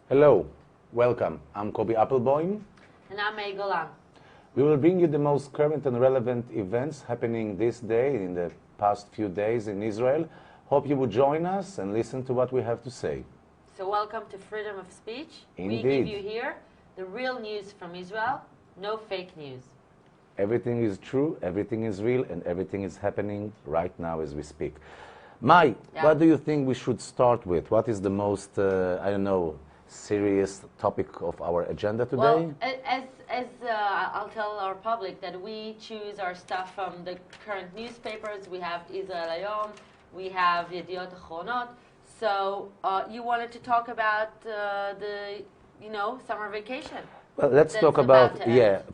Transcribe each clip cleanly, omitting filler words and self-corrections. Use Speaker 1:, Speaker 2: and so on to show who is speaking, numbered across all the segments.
Speaker 1: Hello, welcome. I'm Kobi Applebaum.
Speaker 2: And I'm May Golan.
Speaker 1: We will bring you the most current and relevant events happening this day, in the past few days in Israel. Hope you would join us and listen to what we have to say.
Speaker 2: So welcome to Freedom of Speech.
Speaker 1: Indeed.
Speaker 2: We give you here the real news from Israel, no fake news.
Speaker 1: Everything is true, everything is real, and everything is happening right now as we speak. Mai, what do you think we should start with? What is the most, serious topic of our agenda today?
Speaker 2: Well, as I'll tell our public that we choose our stuff from the current newspapers. We have Israel Hayom, we have Yediot Achronot. So you wanted to talk about the summer vacation.
Speaker 1: Well, let's talk about,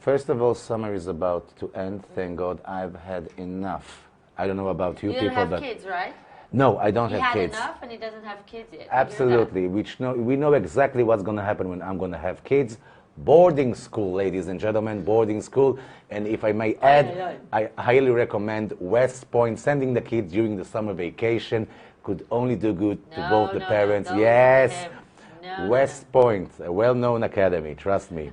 Speaker 1: first of all, summer is about to end. Thank God I've had enough. I don't know about you people.
Speaker 2: You don't have kids, right?
Speaker 1: No, I don't have kids.
Speaker 2: He had enough and he doesn't have kids yet.
Speaker 1: Absolutely. We know exactly what's going to happen when I'm going to have kids. Boarding school, ladies and gentlemen, boarding school. And if I may add, I highly recommend West Point. Sending the kids during the summer vacation could only do good to both the parents. Yes, West Point, a well-known academy, trust me.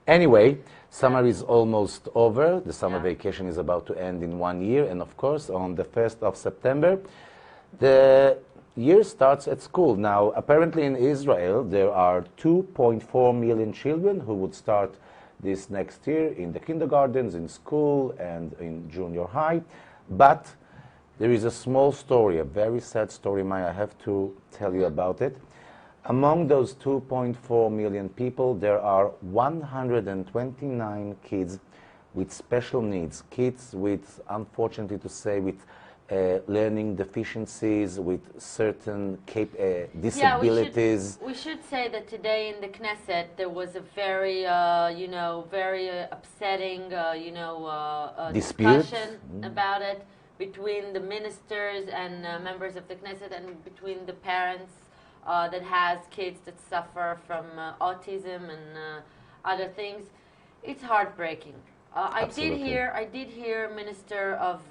Speaker 1: Anyway, summer is almost over. The summer vacation is about to end in 1 year. And of course, on the 1st of September, the year starts at school. Now, apparently in Israel, there are 2.4 million children who would start this next year in the kindergartens, in school, and in junior high. But there is a small story, a very sad story, Maya. I have to tell you about it. Among those 2.4 million people, there are 129 kids with special needs, kids with, unfortunately to say, with learning deficiencies, with certain disabilities.
Speaker 2: We should say that today in the Knesset there was a very, very upsetting, discussion about it between the ministers and members of the Knesset, and between the parents that has kids that suffer from autism and other things. It's heartbreaking. I did hear Minister of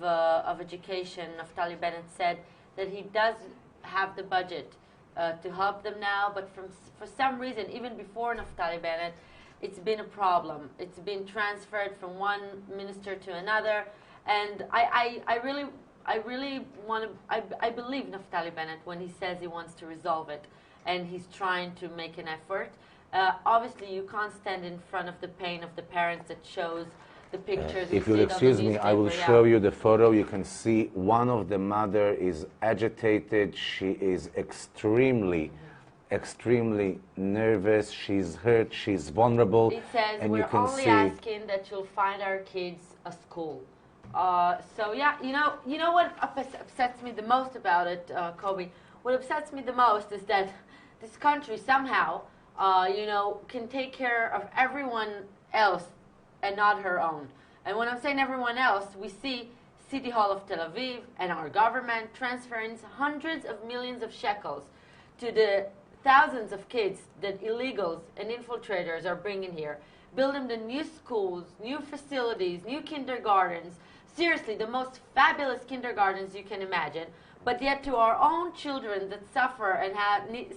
Speaker 2: Education, Naftali Bennett, said that he does have the budget to help them now, but for some reason, even before Naftali Bennett, it's been a problem. It's been transferred from one minister to another, and I believe Naftali Bennett when he says he wants to resolve it, and he's trying to make an effort. Obviously, you can't stand in front of the pain of the parents that shows the pictures.
Speaker 1: If you'll excuse me, I will show you the photo. You can see one of the mother is agitated. She is extremely nervous. She's hurt. She's vulnerable.
Speaker 2: It says,
Speaker 1: and
Speaker 2: we're
Speaker 1: you can
Speaker 2: only asking that you'll find our kids a school. So yeah, you know what upsets me the most about it, Kobi? What upsets me the most is that this country somehow, can take care of everyone else and not her own. And when I'm saying everyone else, we see City Hall of Tel Aviv and our government transferring hundreds of millions of shekels to the thousands of kids that illegals and infiltrators are bringing here, building the new schools, new facilities, new kindergartens, seriously, the most fabulous kindergartens you can imagine. But yet to our own children that suffer and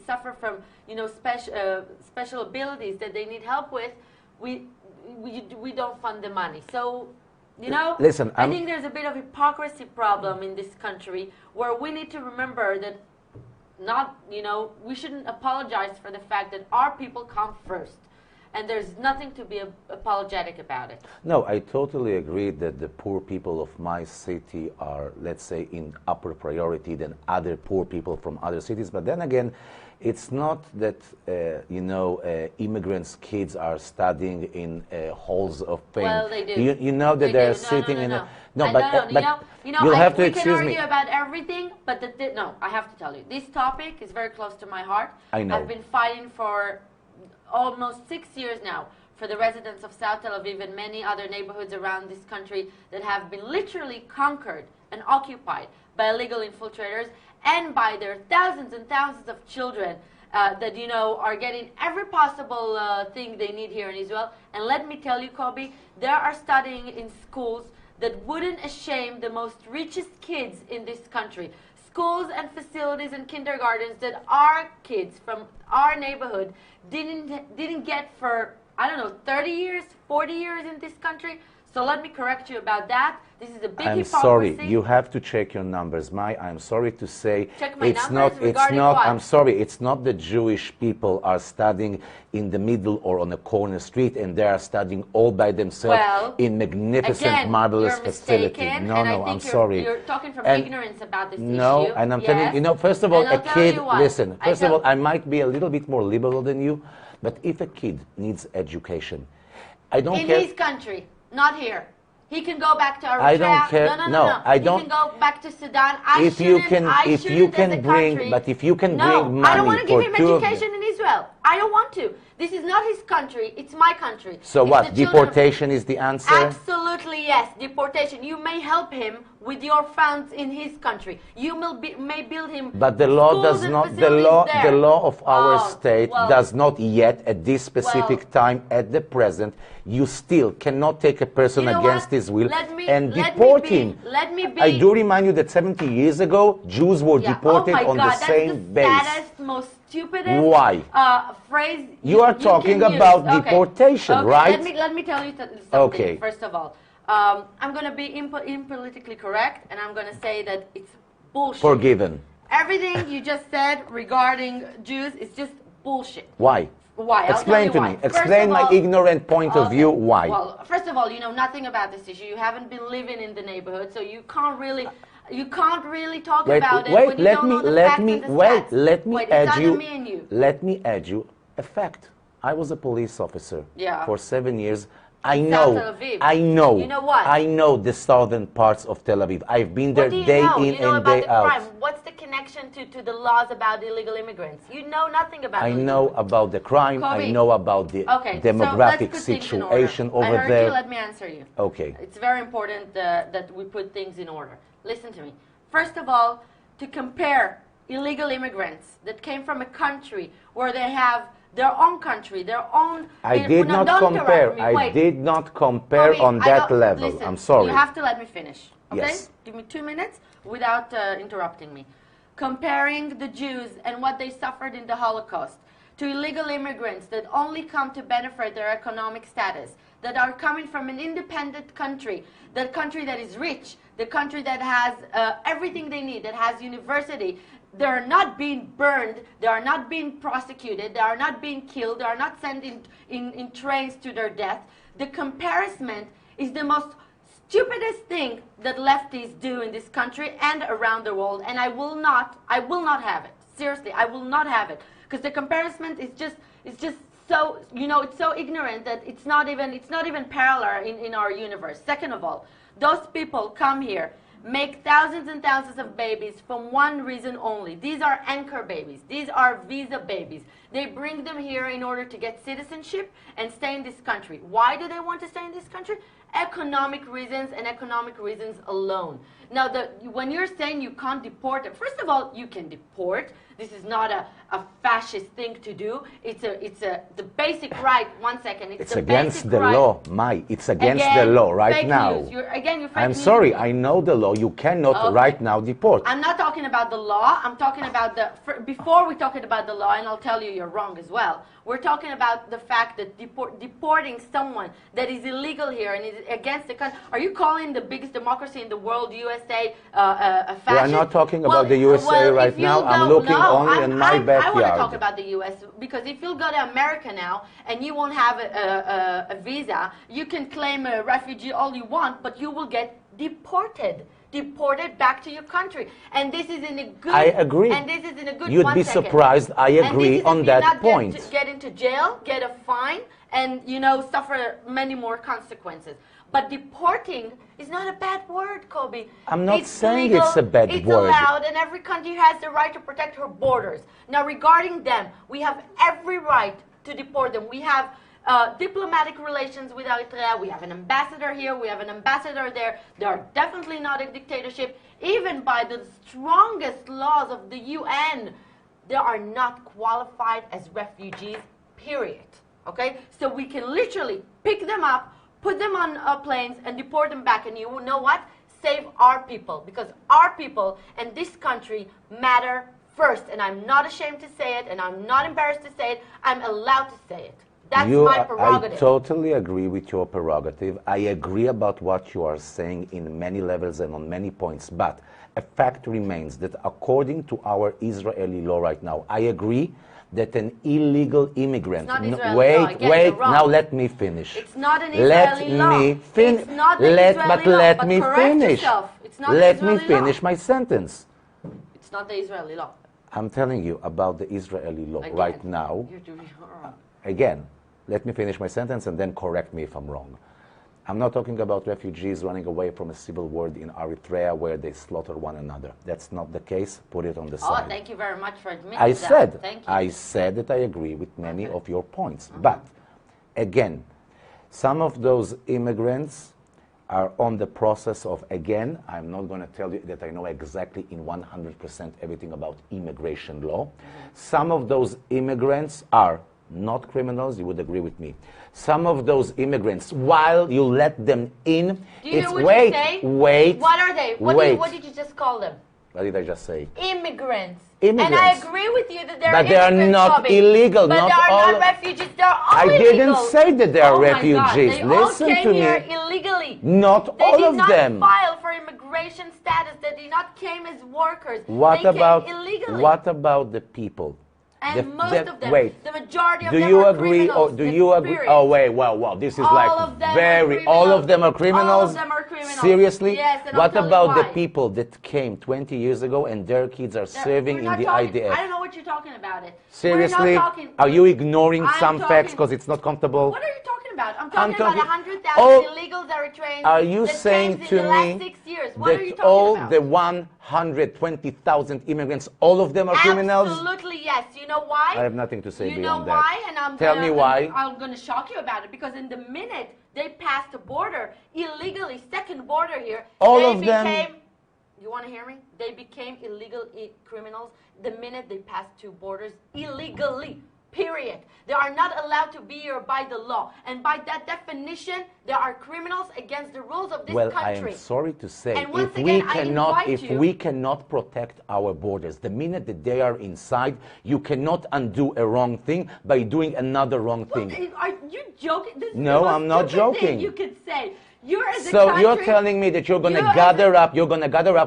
Speaker 2: suffer from special abilities that they need help with, we don't fund the money. So,
Speaker 1: listen,
Speaker 2: I think there's a bit of hypocrisy problem in this country where we need to remember that we shouldn't apologize for the fact that our people come first. And there's nothing to be apologetic about it.
Speaker 1: No, I totally agree that the poor people of my city are, let's say, in upper priority than other poor people from other cities. But then again, it's not that, immigrants' kids are studying in halls of fame.
Speaker 2: Well, they do.
Speaker 1: You know that they're sitting in a... No, but you'll have to excuse me.
Speaker 2: We can argue about everything, but I have to tell you, this topic is very close to my heart.
Speaker 1: I know.
Speaker 2: I've been fighting for almost 6 years now for the residents of South Tel Aviv and many other neighborhoods around this country that have been literally conquered and occupied by illegal infiltrators and by their thousands and thousands of children that are getting every possible thing they need here in Israel. And let me tell you, Kobi, they are studying in schools that wouldn't shame the most richest kids in this country. schools and facilities and kindergartens that our kids from our neighborhood didn't get for, I don't know, 30 years, 40 years in this country. So let me correct you about that. This is a big hypocrisy.
Speaker 1: I'm sorry, you have to check your numbers, May. I'm sorry to say,
Speaker 2: check my numbers regarding
Speaker 1: not.
Speaker 2: What?
Speaker 1: I'm sorry, it's not the Jewish people are studying in the middle or on a corner street, and they are studying all by themselves in magnificent, marvelous facility. No, I'm sorry.
Speaker 2: You're talking from ignorance about this issue.
Speaker 1: No, and I'm telling you, first of all, a kid. Listen, first of all, I might be a little bit more liberal than you, but if a kid needs education, I don't care.
Speaker 2: In his country. Not here. He can go back to Eritrea.
Speaker 1: I don't care.
Speaker 2: No.
Speaker 1: I don't.
Speaker 2: He can go back to Sudan.
Speaker 1: If you can bring money
Speaker 2: I don't want to give him
Speaker 1: for
Speaker 2: education in Israel. I don't want to. This is not his country. It's my country.
Speaker 1: So what? Deportation is the answer?
Speaker 2: Absolutely yes. Deportation. You may help him with your funds in his country. You may build him.
Speaker 1: But the law does not. The law of our state does not yet, at this specific time, at the present. You still cannot take a person against his will and deport him.
Speaker 2: Let me be.
Speaker 1: I do remind you that 70 years ago, Jews were deported on the same base.
Speaker 2: That's the saddest, most stupidest phrase
Speaker 1: you are talking about deportation, right?
Speaker 2: Let me tell you something. First of all, I'm going to be impolitically correct, and I'm going to say that it's bullshit.
Speaker 1: Forgiven.
Speaker 2: Everything you just said regarding Jews is just bullshit.
Speaker 1: Why?
Speaker 2: Why?
Speaker 1: Explain to me. Explain my ignorant point of view. Why?
Speaker 2: Well, first of all, you know nothing about this issue. You haven't been living in the neighborhood, so you can't really talk about it when you don't know the facts and the stats.
Speaker 1: Let me add you a fact. I was a police officer for 7 years. I
Speaker 2: You
Speaker 1: know
Speaker 2: what?
Speaker 1: I know the southern parts of Tel Aviv. I've been there day in and day out.
Speaker 2: Crime. What's the connection to the laws about illegal immigrants? You know nothing about
Speaker 1: I know about the crime.
Speaker 2: Kobi.
Speaker 1: I know about the demographic situation over there.
Speaker 2: Let me answer you.
Speaker 1: Okay.
Speaker 2: It's very important that we put things in order. Listen to me. First of all, to compare illegal immigrants that came from a country where they have their own country, their own...
Speaker 1: I did not compare. I did not compare on that level.
Speaker 2: Listen,
Speaker 1: I'm sorry.
Speaker 2: You have to let me finish. Okay?
Speaker 1: Yes.
Speaker 2: Give me 2 minutes without interrupting me. Comparing the Jews and what they suffered in the Holocaust to illegal immigrants that only come to benefit their economic status, that are coming from an independent country, the country that is rich, the country that has everything they need, that has university. They're not being burned, they are not being prosecuted, they are not being killed, they are not sent in trains to their death. The comparison is the most stupidest thing that lefties do in this country and around the world, and I will not have it. Seriously, I will not have it. Because the comparison is just so, it's so ignorant that it's not even parallel in our universe. Second of all, those people come here, make thousands and thousands of babies from one reason only. These are anchor babies. These are visa babies. They bring them here in order to get citizenship and stay in this country. Why do they want to stay in this country? Economic reasons and economic reasons alone. Now, when you're saying you can't deport them, first of all, you can deport. This is not a fascist thing to do. It's the basic right. 1 second.
Speaker 1: It's against the law, May. It's against the law right now.
Speaker 2: You're fake
Speaker 1: I'm sorry. I know the law. You cannot right now deport.
Speaker 2: I'm not talking about the law. I'm talking about before we talk about the law, and I'll tell you you're wrong as well. We're talking about the fact that deporting someone that is illegal here and is against the country. Are you calling the biggest democracy in the world, USA, a fascist?
Speaker 1: We're not talking about the USA right now. I'm looking only in my backyard.
Speaker 2: I want to talk about the US because if you'll go to America now and you won't have a visa, you can claim a refugee all you want, but you will get deported back to your country. And this is in a good...
Speaker 1: I agree.
Speaker 2: And this is in a good...
Speaker 1: You'd be surprised. I agree on that point.
Speaker 2: Get into jail, get a fine, and, suffer many more consequences. But deporting is not a bad word, Kobi.
Speaker 1: I'm not saying it's a bad word.
Speaker 2: It's allowed, and every country has the right to protect her borders. Now, regarding them, we have every right to deport them. We have diplomatic relations with Eritrea. We have an ambassador here. We have an ambassador there. They are definitely not a dictatorship. Even by the strongest laws of the UN, they are not qualified as refugees, period. Okay? So we can literally pick them up, put them on planes, and deport them back. And you know what? save our people, because our people and this country matter first. And I'm not ashamed to say it, and I'm not embarrassed to say it. I'm allowed to say it. That's my prerogative.
Speaker 1: I totally agree with your prerogative. I agree about what you are saying in many levels and on many points. But a fact remains that according to our Israeli law right now, I agree that an illegal immigrant...
Speaker 2: It's not Israeli law.
Speaker 1: Wait, now let me finish.
Speaker 2: It's not an Israeli law. It's not an Israeli law,
Speaker 1: let me finish.
Speaker 2: It's not
Speaker 1: let me finish my sentence.
Speaker 2: It's not the Israeli law.
Speaker 1: I'm telling you about the Israeli law right now.
Speaker 2: You're doing it wrong.
Speaker 1: Again, let me finish my sentence and then correct me if I'm wrong. I'm not talking about refugees running away from a civil war in Eritrea where they slaughter one another. That's not the case. Put it on the side.
Speaker 2: Oh, thank you very much for admitting that.
Speaker 1: I said that I agree with many of your points. But, again, some of those immigrants are on the process of, again, I'm not going to tell you that I know exactly in 100% everything about immigration law. Some of those immigrants are not criminals, you would agree with me. Some of those immigrants, while you let them in,
Speaker 2: Do you know what you say? What are they? What did you just call them?
Speaker 1: What did I just say?
Speaker 2: Immigrants.
Speaker 1: And
Speaker 2: I agree with you that they're
Speaker 1: but they are not illegal.
Speaker 2: But
Speaker 1: not
Speaker 2: they are
Speaker 1: all
Speaker 2: not refugees. They're all
Speaker 1: I
Speaker 2: illegal.
Speaker 1: didn't say that they are refugees.
Speaker 2: My God. They
Speaker 1: Listen
Speaker 2: all came
Speaker 1: to
Speaker 2: here
Speaker 1: me.
Speaker 2: illegally.
Speaker 1: Not
Speaker 2: they
Speaker 1: all of
Speaker 2: did
Speaker 1: them.
Speaker 2: not file for immigration status. They did not came as workers.
Speaker 1: What
Speaker 2: they
Speaker 1: about
Speaker 2: came illegally.
Speaker 1: what about the people?
Speaker 2: And most of them,
Speaker 1: wait,
Speaker 2: the majority of
Speaker 1: do
Speaker 2: them
Speaker 1: you
Speaker 2: are
Speaker 1: agree?
Speaker 2: criminals.
Speaker 1: Or do you agree?
Speaker 2: Period.
Speaker 1: Oh wait, well, this is
Speaker 2: all
Speaker 1: like
Speaker 2: of them
Speaker 1: very. All of them are criminals.
Speaker 2: All of them are criminals.
Speaker 1: Seriously?
Speaker 2: Yes. And
Speaker 1: what
Speaker 2: I'll
Speaker 1: about
Speaker 2: tell
Speaker 1: the
Speaker 2: you
Speaker 1: people that came 20 years ago and their kids are serving in the IDF?
Speaker 2: I don't know what you're talking about.
Speaker 1: Seriously? Are you ignoring some facts because it's not comfortable?
Speaker 2: What are you talking about? I'm talking about 100,000 illegals Eritreans.
Speaker 1: Are you
Speaker 2: that
Speaker 1: saying
Speaker 2: came
Speaker 1: to
Speaker 2: in the last
Speaker 1: me
Speaker 2: 6 years? What are you
Speaker 1: that
Speaker 2: talking
Speaker 1: all
Speaker 2: about?
Speaker 1: the 120,000 immigrants, all of them are criminals?
Speaker 2: Absolutely yes. You know why?
Speaker 1: I have nothing to say
Speaker 2: you
Speaker 1: beyond
Speaker 2: know why?
Speaker 1: that.
Speaker 2: And
Speaker 1: Tell me why.
Speaker 2: I'm going to shock you about it, because in the minute they passed the border illegally, second border here,
Speaker 1: all of them.
Speaker 2: You want to hear me? They became illegal criminals the minute they passed two borders illegally. Period. They are not allowed to be here by the law. And by that definition, they are criminals against the rules of this country.
Speaker 1: Well, I am sorry to say,
Speaker 2: if
Speaker 1: we cannot protect our borders, the minute that they are inside, you cannot undo a wrong thing by doing another wrong thing.
Speaker 2: Are you joking? This
Speaker 1: No,
Speaker 2: is
Speaker 1: I'm not joking.
Speaker 2: Thing you could say.
Speaker 1: So you're telling me that you're going to gather up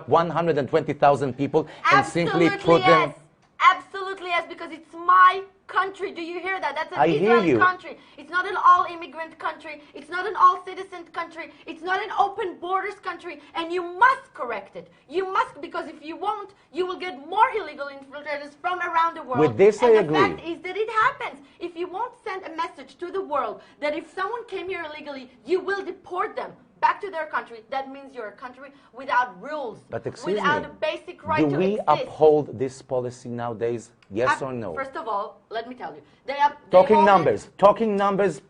Speaker 1: 120,000 people and simply put them...
Speaker 2: Absolutely yes, because it's my country. Do you hear that? That's an Israeli country. It's not an all-immigrant country. It's not an all-citizen country. It's not an open borders country. And you must correct it. You must, because if you won't, you will get more illegal infiltrators from around the world.
Speaker 1: With this, I agree.
Speaker 2: And the fact is that it happens. If you won't send a message to the world that if someone came here illegally, you will deport them back to their country, that means you're a country without rules, without a basic right to exist.
Speaker 1: Do we uphold this policy nowadays? Yes or no?
Speaker 2: First of all, let me tell you.
Speaker 1: Talking numbers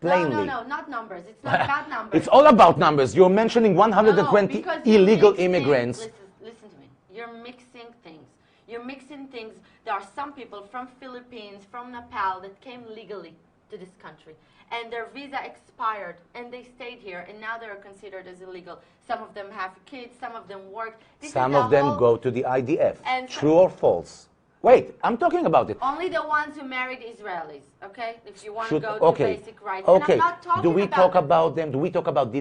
Speaker 1: plainly.
Speaker 2: No, not numbers. It's not about numbers.
Speaker 1: It's all about numbers. You're mentioning 120 illegal immigrants.
Speaker 2: Listen to me. You're mixing things. You're mixing things. There are some people from Philippines, from Nepal that came legally to this country. And their visa expired, and they stayed here, and now they're considered as illegal. Some of them have kids, some of them work.
Speaker 1: Some of them go to the IDF. True or false? Wait, I'm talking about it.
Speaker 2: Only the ones who married Israelis, okay? If you want to go to basic rights.
Speaker 1: Okay.
Speaker 2: And I'm not talking
Speaker 1: Do we talk about them? Do we talk about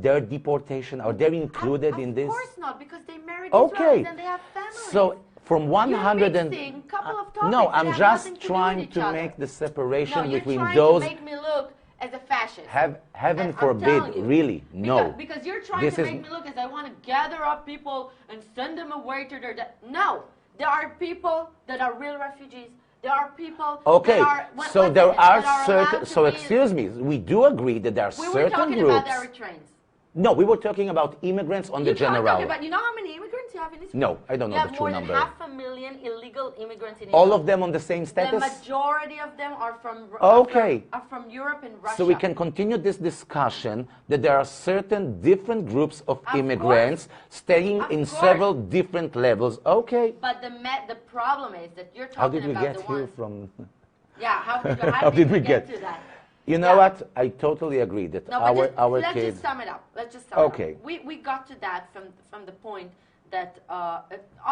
Speaker 1: their deportation? Are they included in this?
Speaker 2: Of course not, because they married Israelis and they have families.
Speaker 1: So, from 100 and...
Speaker 2: couple of topics
Speaker 1: no, I'm just trying to make the separation between those...
Speaker 2: No, you're trying to make me look as a fascist.
Speaker 1: Heaven forbid, really, no.
Speaker 2: Because you're trying to make me look as I want to gather up people and send them away to their death. No, there are people that are real refugees. There are people that are...
Speaker 1: so there are certain... So excuse me, we do agree that there are certain groups... We were talking
Speaker 2: about Eritreans.
Speaker 1: No, we were talking about immigrants on the general.
Speaker 2: You know how many immigrants you have in Israel?
Speaker 1: No, I don't know the true number.
Speaker 2: You have more than 500,000 illegal immigrants in Israel.
Speaker 1: All of them on the same status?
Speaker 2: The majority of them are from Europe and Russia.
Speaker 1: So we can continue this discussion that there are certain different groups of immigrants staying in several different levels. Okay.
Speaker 2: But the problem is that you're talking about the ones...
Speaker 1: How did we get here from...
Speaker 2: Yeah, how did we get to that?
Speaker 1: You know what? I totally agree that
Speaker 2: No,
Speaker 1: our
Speaker 2: let's
Speaker 1: kids.
Speaker 2: just sum it up. Let's just sum it
Speaker 1: Okay.
Speaker 2: up. We got to that from the point that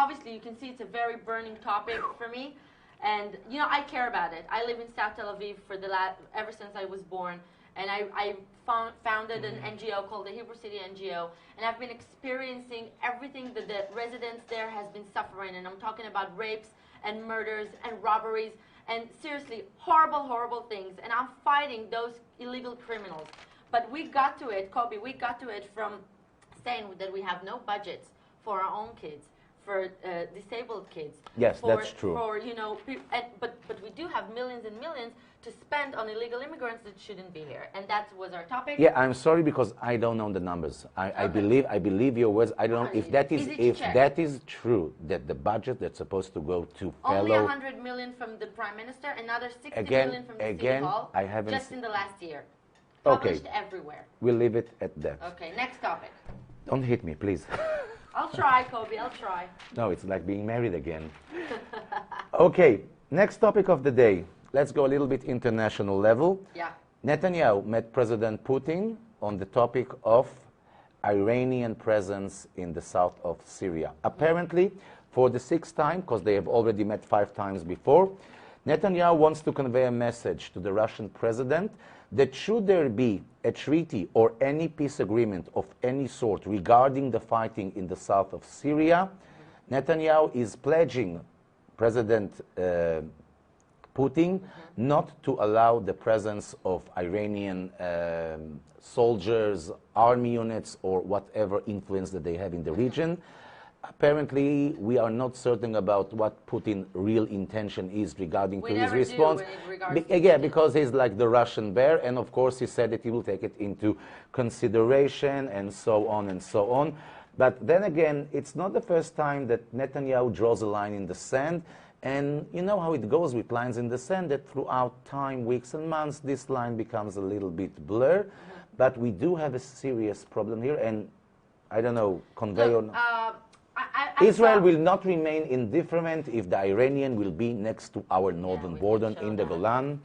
Speaker 2: obviously you can see it's a very burning topic for me, and you know I care about it. I live in South Tel Aviv for ever since I was born, and I founded an NGO called the Hebrew City NGO, and I've been experiencing everything that the residents there has been suffering, and I'm talking about rapes and murders and robberies. And seriously, horrible, horrible things. And I'm fighting those illegal criminals. But we got to it, Kobi, we got to it from saying that we have no budgets for our own kids, for disabled kids.
Speaker 1: Yes, that's true.
Speaker 2: For, you know, but we do have millions and millions to spend on illegal immigrants that shouldn't be here. And that was our topic.
Speaker 1: Yeah, I'm sorry because I don't know the numbers. I believe your words. I don't know if that is true, that the budget that's supposed to go to
Speaker 2: only
Speaker 1: fellow
Speaker 2: 100 million from the Prime Minister, another 60 million from the City Hall,
Speaker 1: I haven't
Speaker 2: just in the last year.
Speaker 1: Okay.
Speaker 2: Published everywhere.
Speaker 1: We'll leave it at that.
Speaker 2: Okay, next topic.
Speaker 1: Don't hit me, please.
Speaker 2: I'll try, Kobi, I'll try.
Speaker 1: No, it's like being married again. Okay, next topic of the day. Let's go a little bit international level.
Speaker 2: Yeah.
Speaker 1: Netanyahu met President Putin on the topic of Iranian presence in the south of Syria. Apparently, for the sixth time, because they have already met 5 times before, Netanyahu wants to convey a message to the Russian president that should there be a treaty or any peace agreement of any sort regarding the fighting in the south of Syria, Netanyahu is pledging President Putin not to allow the presence of Iranian soldiers, army units, or whatever influence that they have in the region. Apparently, we are not certain about what Putin's real intention is regarding to his response. Because he's like the Russian bear, and of course he said that he will take it into consideration and so on and so on. But then again, it's not the first time that Netanyahu draws a line in the sand. And you know how it goes with lines in the sand, that throughout time, weeks and months, this line becomes a little bit blurred. But we do have a serious problem here, and I don't know, convey or not. Israel will not remain indifferent if the Iranian will be next to our northern border in the Golan.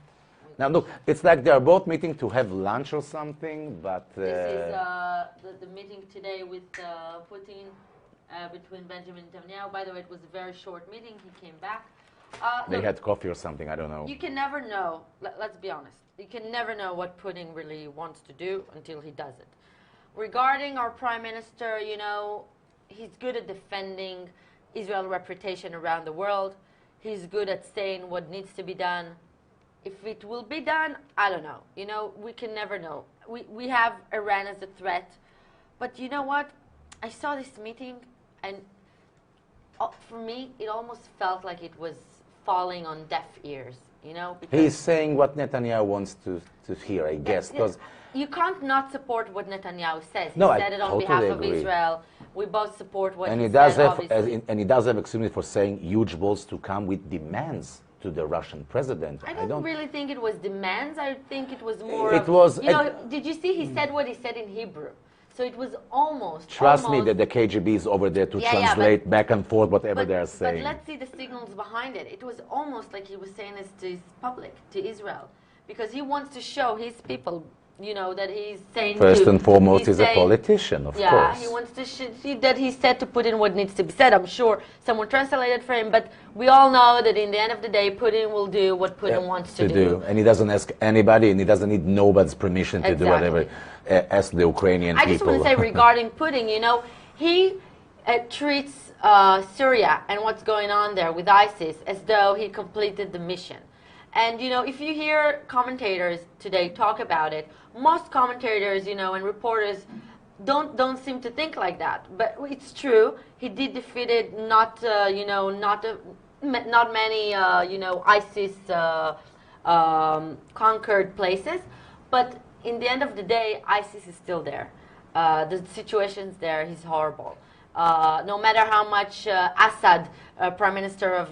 Speaker 1: Now look, it's like they are both meeting to have lunch or something, but...
Speaker 2: This is the meeting today with Putin. Between Benjamin and Netanyahu. By the way, it was a very short meeting. He came back.
Speaker 1: They had coffee or something, I don't know.
Speaker 2: You can never know. Let's be honest. You can never know what Putin really wants to do until he does it. Regarding our Prime Minister, you know, he's good at defending Israel's reputation around the world. He's good at saying what needs to be done. If it will be done, I don't know. You know, we can never know. We have Iran as a threat. But you know what? I saw this meeting, and for me, it almost felt like it was falling on deaf ears, you know?
Speaker 1: He's saying what Netanyahu wants to hear, I guess. Because
Speaker 2: you can't not support what Netanyahu says. He
Speaker 1: no,
Speaker 2: said it on
Speaker 1: totally
Speaker 2: behalf
Speaker 1: agree.
Speaker 2: of Israel. We both support what
Speaker 1: and
Speaker 2: he
Speaker 1: does
Speaker 2: said,
Speaker 1: have,
Speaker 2: obviously.
Speaker 1: and he does have, excuse me for saying, huge balls to come with demands to the Russian president.
Speaker 2: I don't really think it was demands. I think it was more
Speaker 1: It was...
Speaker 2: You know, did you see he said what he said in Hebrew? So it was almost...
Speaker 1: Trust me that the KGB is over there to translate back and forth whatever they're saying.
Speaker 2: But let's see the signals behind it. It was almost like he was saying this to his public, to Israel. Because he wants to show his people, you know, that he's saying...
Speaker 1: First and foremost, he's a politician, of course.
Speaker 2: Yeah, he wants to see that he said to Putin what needs to be said. I'm sure someone translated for him, but we all know that in the end of the day, Putin will do what Putin wants to do.
Speaker 1: And he doesn't ask anybody, and he doesn't need nobody's permission to do whatever. Ask the Ukrainian people.
Speaker 2: I just want to say regarding Putin, you know, he treats Syria and what's going on there with ISIS as though he completed the mission. And, you know, if you hear commentators today talk about it, most commentators, you know, and reporters don't seem to think like that. But it's true. He did defeated not many, you know, ISIS conquered places. But in the end of the day, ISIS is still there. The situation's there. He's horrible. No matter how much Assad, Prime Minister of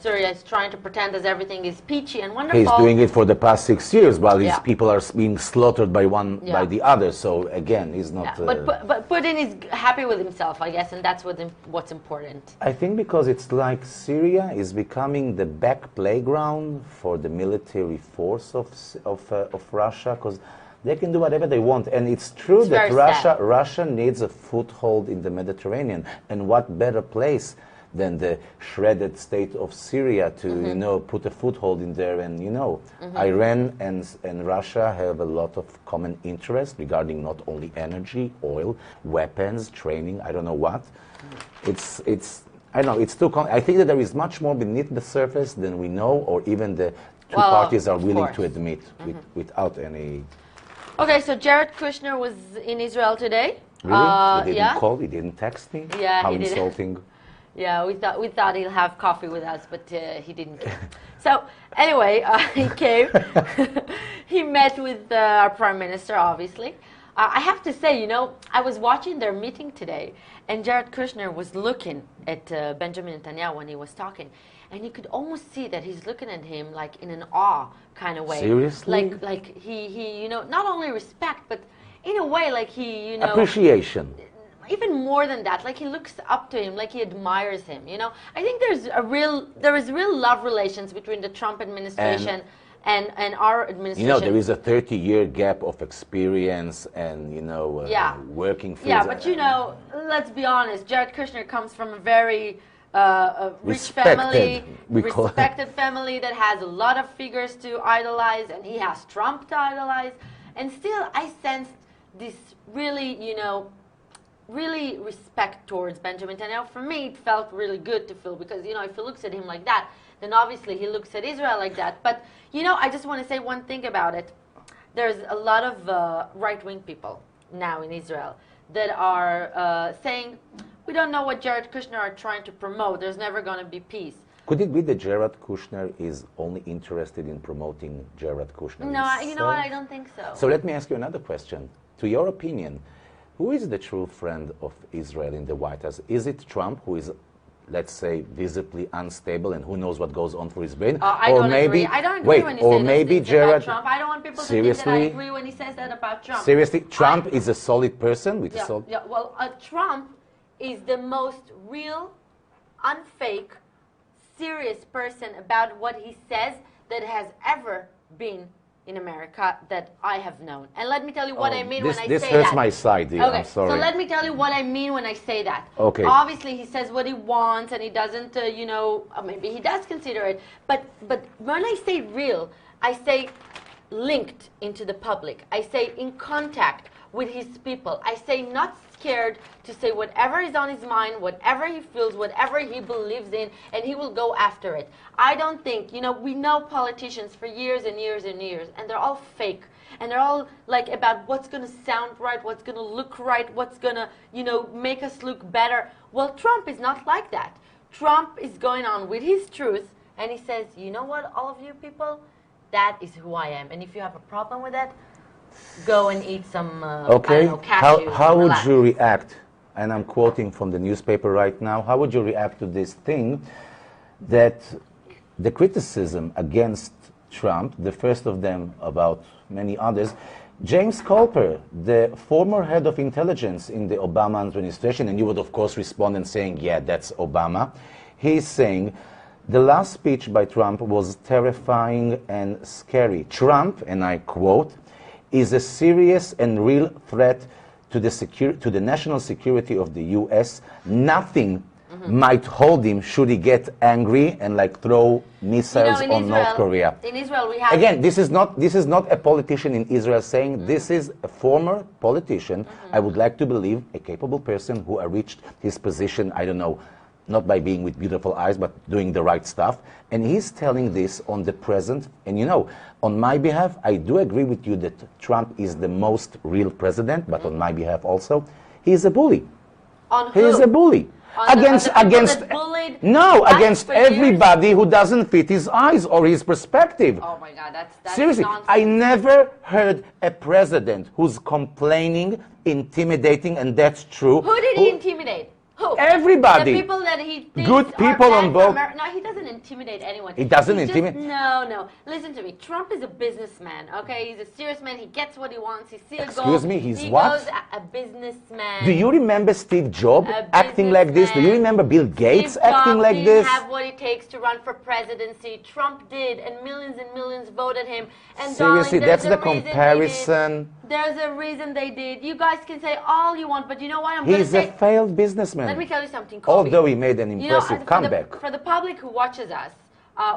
Speaker 2: Syria, is trying to pretend as everything is peachy and wonderful.
Speaker 1: He's doing it for the past 6 years while his people are being slaughtered by by the other. So again, he's not.
Speaker 2: But Putin is happy with himself, I guess, and that's what's important.
Speaker 1: I think because it's like Syria is becoming the back playground for the military force of Russia, because they can do whatever they want, and it's true that Russia needs a foothold in the Mediterranean, and what better place than the shredded state of Syria to put a foothold in there. And Iran and Russia have a lot of common interest regarding not only energy, oil, weapons, training, I don't know what. I don't know, it's too I think that there is much more beneath the surface than we know, or even the two parties are willing to admit without any.
Speaker 2: Okay, so Jared Kushner was in Israel today.
Speaker 1: Really? He didn't call? He didn't text me?
Speaker 2: Yeah,
Speaker 1: How
Speaker 2: he did.
Speaker 1: insulting.
Speaker 2: Yeah, we thought he'll have coffee with us, but he didn't. So anyway, he came. He met with our Prime Minister, obviously. I have to say, I was watching their meeting today, and Jared Kushner was looking at Benjamin Netanyahu when he was talking. And you could almost see that he's looking at him like in an awe kind of way.
Speaker 1: Seriously?
Speaker 2: Like he not only respect, but in a way like he,
Speaker 1: appreciation.
Speaker 2: Even more than that, like he looks up to him, like he admires him. I think there is real love relations between the Trump administration and our administration.
Speaker 1: There is a 30-year gap of experience and working fields.
Speaker 2: Yeah, but let's be honest. Jared Kushner comes from a very
Speaker 1: respected
Speaker 2: family that has a lot of figures to idolize, and he has Trump to idolize. And still, I sensed this really respect towards Benjamin Netanyahu. For me, it felt really good to feel, because, if he looks at him like that, then obviously he looks at Israel like that. But, I just want to say one thing about it. There's a lot of right-wing people now in Israel that are saying, we don't know what Jared Kushner are trying to promote. There's never going to be peace.
Speaker 1: Could it be that Jared Kushner is only interested in promoting Jared Kushner?
Speaker 2: No, you know what? I don't think so.
Speaker 1: So let me ask you another question. To your opinion, who is the true friend of Israel in the White House? Is it Trump, who is, let's say, visibly unstable and who knows what goes on through his brain?
Speaker 2: I don't agree. I don't agree when he says things about Trump. I don't want people to think that I agree when he says that about Trump.
Speaker 1: Seriously? Trump is a solid person?
Speaker 2: Well, Trump is the most real, unfake, serious person about what he says that has ever been in America that I have known. And let me tell you what I mean when I say that.
Speaker 1: This hurts my side, dear.
Speaker 2: Okay,
Speaker 1: I'm sorry.
Speaker 2: so let me tell you what I mean when I say that.
Speaker 1: Okay.
Speaker 2: Obviously, he says what he wants, and he doesn't, maybe he does consider it. But when I say real, I say linked into the public. I say in contact with his people. I say not scared to say whatever is on his mind, whatever he feels, whatever he believes in, and he will go after it. I don't think, we know politicians for years and years and years, and they're all fake. And they're all like about what's going to sound right, what's going to look right, what's going to, make us look better. Well, Trump is not like that. Trump is going on with his truth, and he says, you know what, all of you people, that is who I am. And if you have a problem with that, go and eat some cashews.
Speaker 1: How would you react, and I'm quoting from the newspaper right now, how would you react to this thing that the criticism against Trump, the first of them about many others, James Colper, the former head of intelligence in the Obama administration, and you would of course respond and saying, yeah, that's Obama, he's saying, the last speech by Trump was terrifying and scary. Trump, and I quote, is a serious and real threat to the national security of the U.S. Nothing might hold him should he get angry and throw missiles on North Korea.
Speaker 2: In Israel, we have
Speaker 1: again. This is not a politician in Israel saying. This is a former politician. I would like to believe a capable person who reached his position. I don't know. Not by being with beautiful eyes, but doing the right stuff. And he's telling this on the present. And on my behalf, I do agree with you that Trump is the most real president, but on my behalf also, he is a bully.
Speaker 2: On who?
Speaker 1: He is a bully. Against everybody who doesn't fit his eyes or his perspective.
Speaker 2: Oh my God, that's
Speaker 1: seriously,
Speaker 2: nonsense.
Speaker 1: I never heard a president who's complaining, intimidating, and that's true.
Speaker 2: Who did he intimidate? Who?
Speaker 1: Everybody.
Speaker 2: The people that he thinks
Speaker 1: Good people
Speaker 2: are
Speaker 1: on both.
Speaker 2: No, he doesn't intimidate anyone.
Speaker 1: He doesn't
Speaker 2: He's
Speaker 1: intimidate?
Speaker 2: No. Listen to me. Trump is a businessman, okay? He's a serious man. He gets what he wants. He sees a goal.
Speaker 1: Excuse me, he's
Speaker 2: he
Speaker 1: what?
Speaker 2: Goes a businessman.
Speaker 1: Do you remember Steve Jobs
Speaker 2: A
Speaker 1: acting like this? Do you
Speaker 2: businessman.
Speaker 1: remember Bill Gates
Speaker 2: Steve
Speaker 1: acting
Speaker 2: Jobs
Speaker 1: like
Speaker 2: didn't
Speaker 1: this?
Speaker 2: have what it takes to run for presidency. Trump did, and millions voted him. And
Speaker 1: Seriously,
Speaker 2: darling,
Speaker 1: that's
Speaker 2: there's
Speaker 1: the
Speaker 2: a reason they
Speaker 1: comparison.
Speaker 2: did. There's a reason they did. You guys can say all you want, but you know what? I'm going to
Speaker 1: He's a
Speaker 2: say.
Speaker 1: failed businessman.
Speaker 2: Let me tell you something, Kobi.
Speaker 1: Although he made an
Speaker 2: You know,
Speaker 1: impressive comeback.
Speaker 2: For the public who watches us,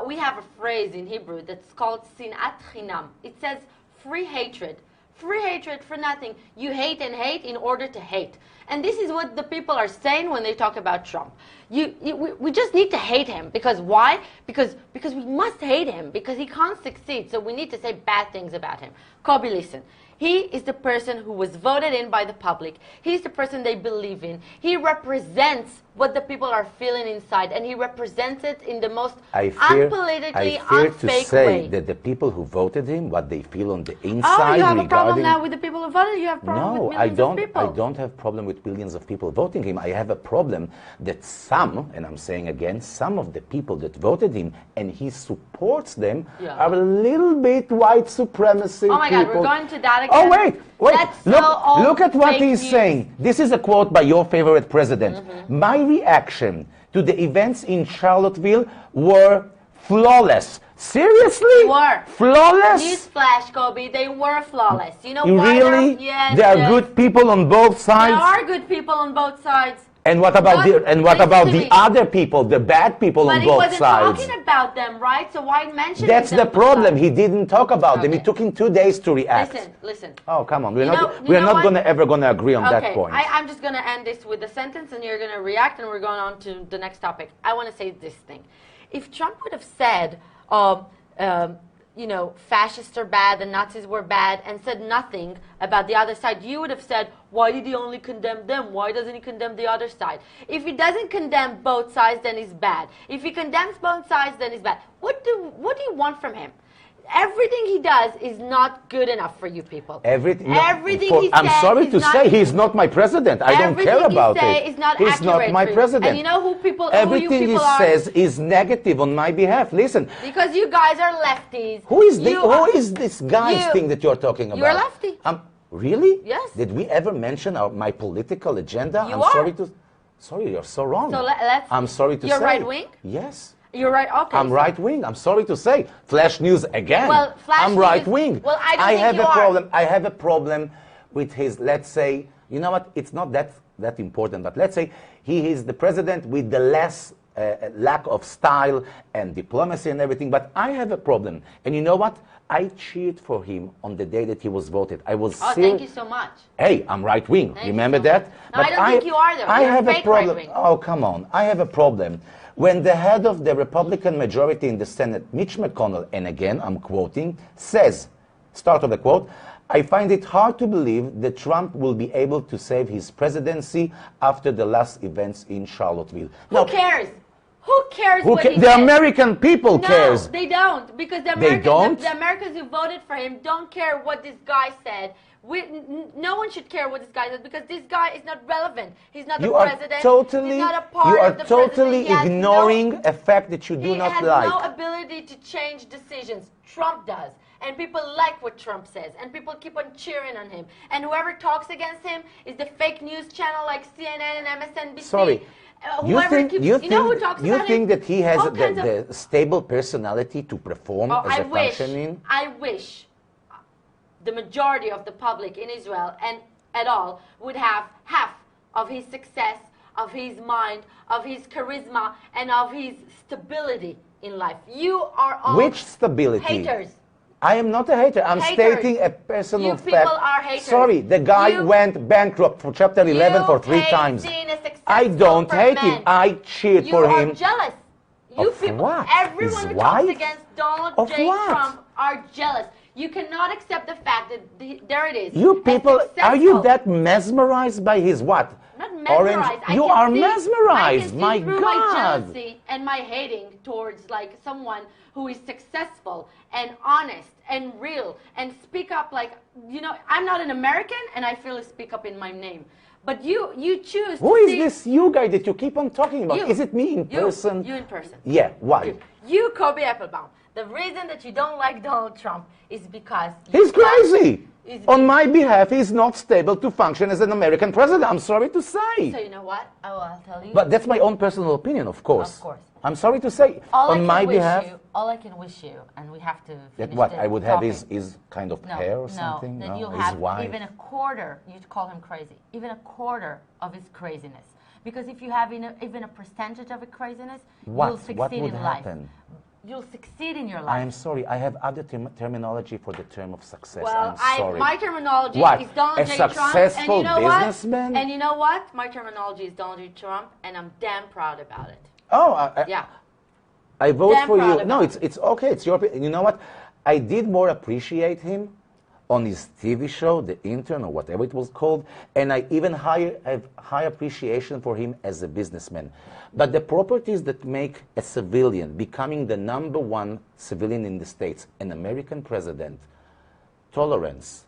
Speaker 2: we have a phrase in Hebrew that's called sinat chinam. It says free hatred. Free hatred for nothing. You hate and hate in order to hate. And this is what the people are saying when they talk about Trump. We just need to hate him. Because why? Because we must hate him. Because he can't succeed. So we need to say bad things about him. Kobi, listen. He is the person who was voted in by the public. He's the person they believe in. He represents what the people are feeling inside, and he represents it in the most unpolitically,
Speaker 1: I fear
Speaker 2: unfake
Speaker 1: to say
Speaker 2: way.
Speaker 1: that the people who voted him, what they feel on the
Speaker 2: Oh,
Speaker 1: inside
Speaker 2: you have a problem
Speaker 1: regarding...
Speaker 2: now with the people who voted? You have a problem
Speaker 1: No,
Speaker 2: with millions of people?
Speaker 1: I don't have problem with millions of people voting him. I have a problem that some, and I'm saying again, some of the people that voted him and he supports them are a little bit white supremacy
Speaker 2: Oh my
Speaker 1: people.
Speaker 2: God, we're going to that again.
Speaker 1: Oh, wait.
Speaker 2: That's so old
Speaker 1: Look at what
Speaker 2: fake
Speaker 1: he's
Speaker 2: news.
Speaker 1: saying. This is a quote by your favorite president. My reaction to the events in Charlottesville were flawless. Seriously?
Speaker 2: Were.
Speaker 1: Flawless?
Speaker 2: Newsflash, Kobi, they were flawless. You know why?
Speaker 1: Really?
Speaker 2: Yes,
Speaker 1: there are
Speaker 2: yes.
Speaker 1: good people on both sides?
Speaker 2: There are good people on both sides.
Speaker 1: And what about
Speaker 2: Listen to
Speaker 1: the
Speaker 2: me.
Speaker 1: other people, the bad people on
Speaker 2: But
Speaker 1: both
Speaker 2: he wasn't
Speaker 1: sides?
Speaker 2: talking about them, right? So why mention
Speaker 1: That's
Speaker 2: them
Speaker 1: the problem.
Speaker 2: both
Speaker 1: He
Speaker 2: sides?
Speaker 1: didn't talk about them. It
Speaker 2: Okay.
Speaker 1: took him 2 days to react.
Speaker 2: Listen.
Speaker 1: Oh, come on. We're
Speaker 2: You
Speaker 1: not
Speaker 2: know what?
Speaker 1: ever going to agree on that point.
Speaker 2: I'm just going to end this with a sentence, and you're going to react, and we're going on to the next topic. I want to say this thing. If Trump would have said, fascists are bad, the Nazis were bad, and said nothing about the other side, you would have said, why did he only condemn them? Why doesn't he condemn the other side? If he doesn't condemn both sides, then he's bad. If he condemns both sides, then he's bad. What do you want from him? Everything he does is not good enough for you people.
Speaker 1: Everything
Speaker 2: he
Speaker 1: I'm
Speaker 2: says
Speaker 1: sorry
Speaker 2: is
Speaker 1: to
Speaker 2: not-
Speaker 1: say, he's not my president. I don't care about
Speaker 2: Everything he
Speaker 1: it.
Speaker 2: say is not
Speaker 1: He's
Speaker 2: accurate
Speaker 1: not my
Speaker 2: for you.
Speaker 1: president.
Speaker 2: And you know who you
Speaker 1: Everything he
Speaker 2: people are?
Speaker 1: says is negative on my behalf. Listen,
Speaker 2: Because you guys are lefties.
Speaker 1: who is this guy's
Speaker 2: You.
Speaker 1: thing that you're talking about?
Speaker 2: You're a lefty.
Speaker 1: Really?
Speaker 2: Yes.
Speaker 1: Did we ever mention my political agenda?
Speaker 2: You are.
Speaker 1: Sorry, you're so wrong.
Speaker 2: So let's.
Speaker 1: I'm sorry to say.
Speaker 2: You're right wing?
Speaker 1: Yes.
Speaker 2: You're right. Okay.
Speaker 1: I'm right wing. I'm sorry to say. Flash news again.
Speaker 2: Well, Flash
Speaker 1: I'm
Speaker 2: news-
Speaker 1: right wing.
Speaker 2: Well, I don't think
Speaker 1: have
Speaker 2: you
Speaker 1: a
Speaker 2: are.
Speaker 1: problem. I have a problem with his. Let's say, you know what? It's not that important. But let's say he is the president with the less lack of style and diplomacy and everything. But I have a problem. And you know what? I cheered for him on the day that he was voted. I was.
Speaker 2: Oh, thank you so much.
Speaker 1: Hey, I'm right wing.
Speaker 2: Thank you
Speaker 1: Remember
Speaker 2: so
Speaker 1: that?
Speaker 2: much. No, I don't think you are, though.
Speaker 1: I
Speaker 2: You're a
Speaker 1: have a
Speaker 2: fake
Speaker 1: problem.
Speaker 2: right-wing.
Speaker 1: Oh, come on. I have a problem. When the head of the Republican majority in the Senate, Mitch McConnell, and again I'm quoting, says, start of the quote, I find it hard to believe that Trump will be able to save his presidency after the last events in Charlottesville.
Speaker 2: Who cares? Who cares
Speaker 1: Who
Speaker 2: what he
Speaker 1: the
Speaker 2: said?
Speaker 1: American people
Speaker 2: No,
Speaker 1: cares.
Speaker 2: they don't. Because the
Speaker 1: They
Speaker 2: Americans,
Speaker 1: don't?
Speaker 2: the Americans who voted for him don't care what this guy said. No one should care what this guy said because this guy is not relevant. He's not the president. He's not a part
Speaker 1: You are
Speaker 2: of the
Speaker 1: totally
Speaker 2: president. He has
Speaker 1: ignoring a fact that you do
Speaker 2: He
Speaker 1: not
Speaker 2: has
Speaker 1: like.
Speaker 2: no ability to change decisions. Trump does. And people like what Trump says. And people keep on cheering on him. And whoever talks against him is the fake news channel like CNN and MSNBC.
Speaker 1: Sorry. You think that he has
Speaker 2: all kinds
Speaker 1: the stable personality to perform as a functioning?
Speaker 2: I wish the majority of the public in Israel and at all would have half of his success, of his mind, of his charisma, and of his stability in life. You are all
Speaker 1: Which stability?
Speaker 2: haters.
Speaker 1: I am not a hater. I'm
Speaker 2: Haters.
Speaker 1: stating a personal
Speaker 2: You
Speaker 1: fact.
Speaker 2: people are haters.
Speaker 1: Sorry, the guy
Speaker 2: You-
Speaker 1: went bankrupt for Chapter 11 for 3 times. I don't hate him. I cheered
Speaker 2: You
Speaker 1: for
Speaker 2: are
Speaker 1: him.
Speaker 2: jealous. You
Speaker 1: Of
Speaker 2: people,
Speaker 1: what?
Speaker 2: everyone
Speaker 1: His
Speaker 2: who
Speaker 1: wife?
Speaker 2: talks against Donald
Speaker 1: Of
Speaker 2: J.
Speaker 1: what?
Speaker 2: Trump are jealous. You cannot accept the fact that there it is.
Speaker 1: You people, are you
Speaker 2: successful-
Speaker 1: that mesmerized by his what?
Speaker 2: Not mesmerized.
Speaker 1: Orange. You are mesmerized.
Speaker 2: I
Speaker 1: My
Speaker 2: can see through
Speaker 1: God.
Speaker 2: my jealousy and my hating towards like someone who is successful and honest and real and speak up like, you know, I'm not an American and I feel to speak up in my name. But you choose
Speaker 1: Who
Speaker 2: to
Speaker 1: is
Speaker 2: see
Speaker 1: this you guy that you keep on talking about?
Speaker 2: You.
Speaker 1: Is it me in person?
Speaker 2: You in person.
Speaker 1: Yeah, why?
Speaker 2: You, Kobi Applebaum. The reason that you don't like Donald Trump is because
Speaker 1: He's crazy.
Speaker 2: Is-
Speaker 1: On my behalf, he's not stable to function as an American president. I'm sorry to say.
Speaker 2: So you know what? I'll tell you.
Speaker 1: But that's my own personal opinion, of course.
Speaker 2: Of course.
Speaker 1: I'm sorry to say. On my behalf.
Speaker 2: All I can wish you, and we have to
Speaker 1: That
Speaker 2: finish
Speaker 1: what?
Speaker 2: the
Speaker 1: I would have
Speaker 2: topic.
Speaker 1: his kind of hair or something?
Speaker 2: That you'll
Speaker 1: his
Speaker 2: have
Speaker 1: wife?
Speaker 2: even a quarter, you'd call him crazy, even a quarter of his craziness. Because if you have even a percentage of a craziness, you'll succeed
Speaker 1: What would
Speaker 2: in
Speaker 1: happen?
Speaker 2: life. You'll succeed in your
Speaker 1: I
Speaker 2: life.
Speaker 1: am sorry. I have other terminology for the term of success.
Speaker 2: Well,
Speaker 1: I'm sorry.
Speaker 2: my terminology
Speaker 1: What?
Speaker 2: is Donald
Speaker 1: A
Speaker 2: J. Trump.
Speaker 1: successful
Speaker 2: And you know
Speaker 1: businessman?
Speaker 2: what? And you know what? My terminology is Donald J. Trump, and I'm damn proud about it.
Speaker 1: Oh,
Speaker 2: Yeah.
Speaker 1: I vote
Speaker 2: Damn
Speaker 1: for
Speaker 2: proud
Speaker 1: you.
Speaker 2: about
Speaker 1: No,
Speaker 2: it.
Speaker 1: it's okay. It's your. You know what? I did more appreciate him on his TV show, The Intern, or whatever it was called, and I even have high appreciation for him as a businessman. But the properties that make a civilian becoming the #1 civilian in the States, an American president, tolerance,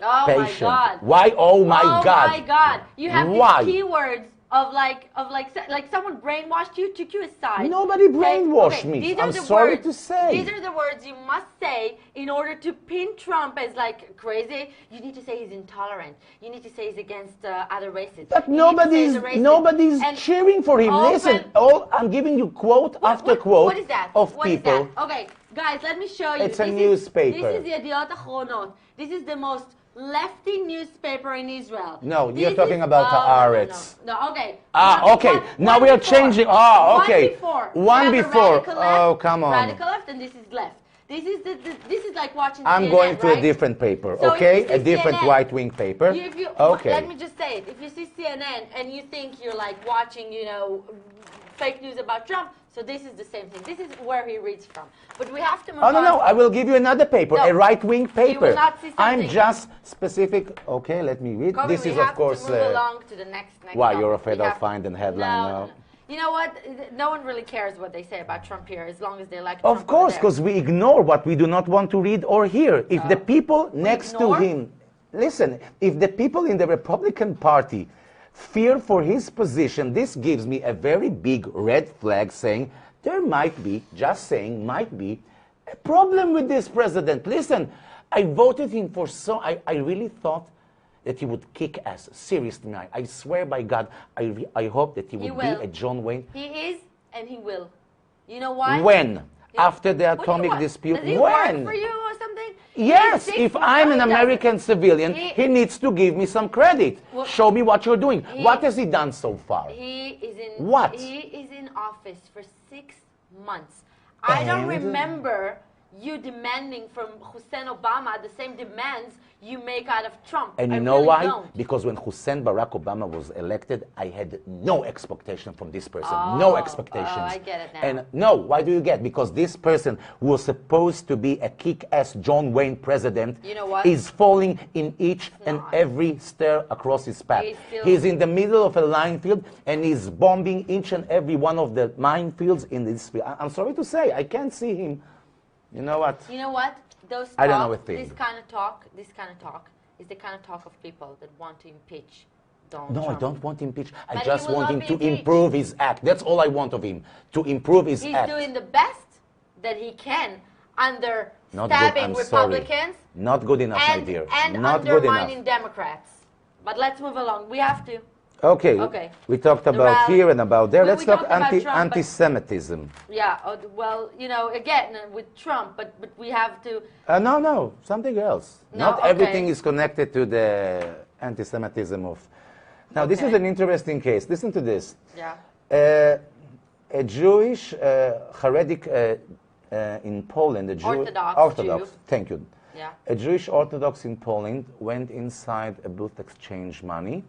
Speaker 2: Oh
Speaker 1: patient.
Speaker 2: my God.
Speaker 1: Why? Oh my God.
Speaker 2: Oh my God. You have
Speaker 1: Why?
Speaker 2: these keywords of like someone brainwashed you, took you aside.
Speaker 1: Nobody brainwashed me.
Speaker 2: These are
Speaker 1: I'm
Speaker 2: the
Speaker 1: sorry
Speaker 2: words,
Speaker 1: to say.
Speaker 2: These are the words you must say in order to pin Trump as like crazy. You need to say he's intolerant. You need to say he's against other races.
Speaker 1: But
Speaker 2: You need to say he's
Speaker 1: nobody's
Speaker 2: a racist. And
Speaker 1: cheering for him.
Speaker 2: open-
Speaker 1: Listen, I'm giving you quote after quote
Speaker 2: what is that?
Speaker 1: of
Speaker 2: What is
Speaker 1: people.
Speaker 2: that? Okay, guys, let me show you.
Speaker 1: It's a
Speaker 2: This
Speaker 1: newspaper.
Speaker 2: This is the Yediot Achronot. This is the most lefty newspaper in Israel.
Speaker 1: No,
Speaker 2: This
Speaker 1: you're talking
Speaker 2: is-
Speaker 1: about
Speaker 2: oh,
Speaker 1: Haaretz.
Speaker 2: No, okay.
Speaker 1: Okay. Now we are changing. Oh, okay.
Speaker 2: One before.
Speaker 1: One
Speaker 2: We have a
Speaker 1: before.
Speaker 2: radical left,
Speaker 1: Oh, come on.
Speaker 2: Radical left, and this is left. This is like watching
Speaker 1: I'm
Speaker 2: CNN,
Speaker 1: going to
Speaker 2: right?
Speaker 1: a different paper,
Speaker 2: So if
Speaker 1: okay?
Speaker 2: you see
Speaker 1: A different
Speaker 2: CNN,
Speaker 1: right-wing paper. Okay.
Speaker 2: Let me just say it. If you see CNN and you think you're like watching, you know, fake news about Trump, so this is the same thing. This is where he reads from. But we have to move on.
Speaker 1: Oh, no, I will give you another paper,
Speaker 2: No.
Speaker 1: a right-wing paper.
Speaker 2: will not see
Speaker 1: I'm
Speaker 2: something.
Speaker 1: just specific. Okay, let me read.
Speaker 2: Kobi,
Speaker 1: This
Speaker 2: we
Speaker 1: is,
Speaker 2: have
Speaker 1: of course.
Speaker 2: to move along to the next
Speaker 1: Why,
Speaker 2: topic.
Speaker 1: you're afraid
Speaker 2: We
Speaker 1: I'll
Speaker 2: have
Speaker 1: find a headline now?
Speaker 2: No. You know what? No one really cares what they say about Trump here, as long as they like
Speaker 1: Of
Speaker 2: Trump
Speaker 1: course,
Speaker 2: over there.
Speaker 1: because we ignore what we do not want to read or hear. If the people next to
Speaker 2: ignore?
Speaker 1: him, listen, if the people in the Republican Party fear for his position, this gives me a very big red flag saying there might be, just saying, might be a problem with this president. Listen, I voted him for I really thought that he would kick ass. Seriously, I swear by God, I hope that he would be
Speaker 2: will.
Speaker 1: a John Wayne.
Speaker 2: He is, and he will. You know why?
Speaker 1: When? After the
Speaker 2: What do you
Speaker 1: atomic
Speaker 2: want?
Speaker 1: dispute?
Speaker 2: Does he
Speaker 1: When?
Speaker 2: work for you or something?
Speaker 1: Yes,
Speaker 2: He's
Speaker 1: if
Speaker 2: 6
Speaker 1: I'm an
Speaker 2: no, he
Speaker 1: American civilian, he needs to give me some credit.
Speaker 2: Well,
Speaker 1: Show me what you're doing.
Speaker 2: he-
Speaker 1: What has he done so far?
Speaker 2: He is in
Speaker 1: What?
Speaker 2: He is in office for 6 months. I don't
Speaker 1: And?
Speaker 2: remember you demanding from Hussein Obama the same demands you make out of Trump.
Speaker 1: And you
Speaker 2: I
Speaker 1: know
Speaker 2: really
Speaker 1: why?
Speaker 2: Don't.
Speaker 1: Because when Hussein Barack Obama was elected, I had no expectation from this person. No expectations.
Speaker 2: I get it now.
Speaker 1: And no, why do you get? Because this person who was supposed to be a kick-ass John Wayne president
Speaker 2: You know what?
Speaker 1: is falling in each and
Speaker 2: not.
Speaker 1: every stair across his path.
Speaker 2: He's
Speaker 1: in the middle of a minefield and he's bombing each and every one of the minefields in this field. I'm sorry to say, I can't see him. You know what?
Speaker 2: You know what? Those talk,
Speaker 1: I don't know a thing.
Speaker 2: This kind of talk is the kind of talk of people that want to impeach Donald
Speaker 1: No,
Speaker 2: Trump.
Speaker 1: I don't want impeach. I
Speaker 2: But he
Speaker 1: just
Speaker 2: will
Speaker 1: want
Speaker 2: not
Speaker 1: him
Speaker 2: be
Speaker 1: to
Speaker 2: impeached.
Speaker 1: improve his act. That's all I want of him. To improve his
Speaker 2: He's
Speaker 1: act.
Speaker 2: doing the best that he can under
Speaker 1: Not good,
Speaker 2: stabbing
Speaker 1: I'm sorry.
Speaker 2: Republicans
Speaker 1: Not good enough, my
Speaker 2: and,
Speaker 1: dear.
Speaker 2: and
Speaker 1: Not good
Speaker 2: undermining
Speaker 1: enough.
Speaker 2: Democrats. But let's move along. We have to.
Speaker 1: Okay. We talked about
Speaker 2: rally.
Speaker 1: here and about there.
Speaker 2: We
Speaker 1: Let's talk
Speaker 2: talked about Trump, but-
Speaker 1: anti-Semitism.
Speaker 2: Yeah. Well, you know, again with Trump, but we have to.
Speaker 1: No, something else.
Speaker 2: No,
Speaker 1: Not
Speaker 2: okay.
Speaker 1: everything is connected to the anti-Semitism of. Now, this is
Speaker 2: Okay.
Speaker 1: an interesting case. Listen to this.
Speaker 2: Yeah.
Speaker 1: A Jewish Haredic in Poland, a Jew,
Speaker 2: Orthodox Jew.
Speaker 1: Thank you.
Speaker 2: Yeah.
Speaker 1: A Jewish Orthodox in Poland went inside a booth to exchange money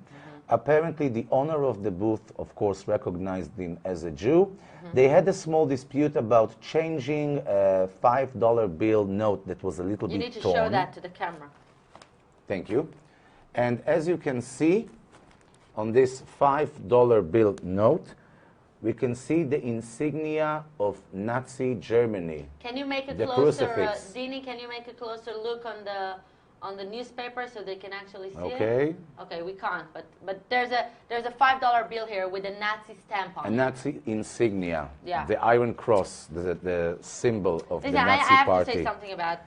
Speaker 1: apparently the owner of the booth, of course, recognized him as a Jew. They had a small dispute about changing a $5 bill note that was a little
Speaker 2: You
Speaker 1: bit
Speaker 2: need to
Speaker 1: torn.
Speaker 2: show that to the camera.
Speaker 1: Thank you. And as you can see, on this $5 bill note, we can see the insignia of Nazi Germany.
Speaker 2: Can you make a
Speaker 1: The
Speaker 2: closer,
Speaker 1: crucifix.
Speaker 2: Dini, can you make a closer look on the newspaper so they can actually see it?
Speaker 1: Okay.
Speaker 2: Okay, we can't, but there's a $5 bill here with a Nazi stamp on
Speaker 1: A
Speaker 2: it.
Speaker 1: Nazi insignia.
Speaker 2: Yeah.
Speaker 1: The Iron Cross, the symbol of
Speaker 2: Listen,
Speaker 1: the
Speaker 2: I
Speaker 1: Nazi
Speaker 2: have
Speaker 1: party.
Speaker 2: to say something about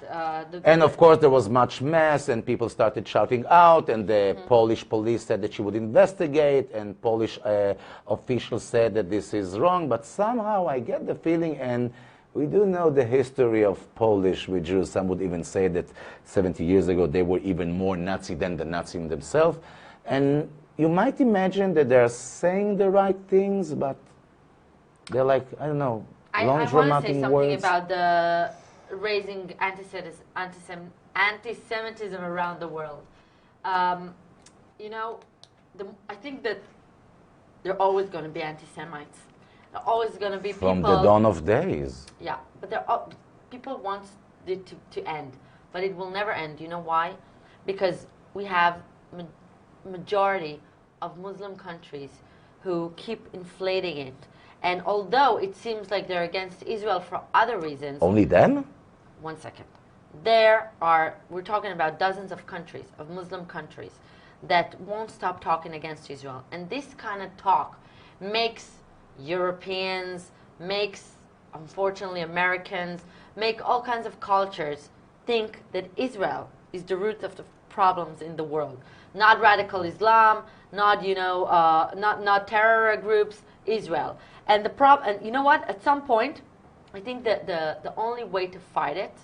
Speaker 2: the...
Speaker 1: And of course, there was much mess, and people started shouting out, and the Polish police said that she would investigate, and Polish officials said that this is wrong. But somehow I get the feeling, and we do know the history of Polish with Jews. Some would even say that 70 years ago they were even more Nazi than the Nazis themselves. And you might imagine that they're saying the right things, but they're like, I don't know,
Speaker 2: I want to say
Speaker 1: laundromating
Speaker 2: something
Speaker 1: words.
Speaker 2: about the raising anti-Semitism around the world. You know, I think that there are always going to be anti-Semites. There are always going to be people...
Speaker 1: From the dawn of days.
Speaker 2: Yeah, but people want it to end, but it will never end. You know why? Because we have majority of Muslim countries who keep inflating it. And although it seems like they're against Israel for other reasons...
Speaker 1: Only them?
Speaker 2: 1 second. We're talking about dozens of countries, of Muslim countries, that won't stop talking against Israel. And this kind of talk makes Europeans, makes, unfortunately, Americans, make all kinds of cultures think that Israel is the root of the problems in the world. Not radical Islam, not, not terror groups, Israel. And and you know what? At some point, I think that the only way to fight it,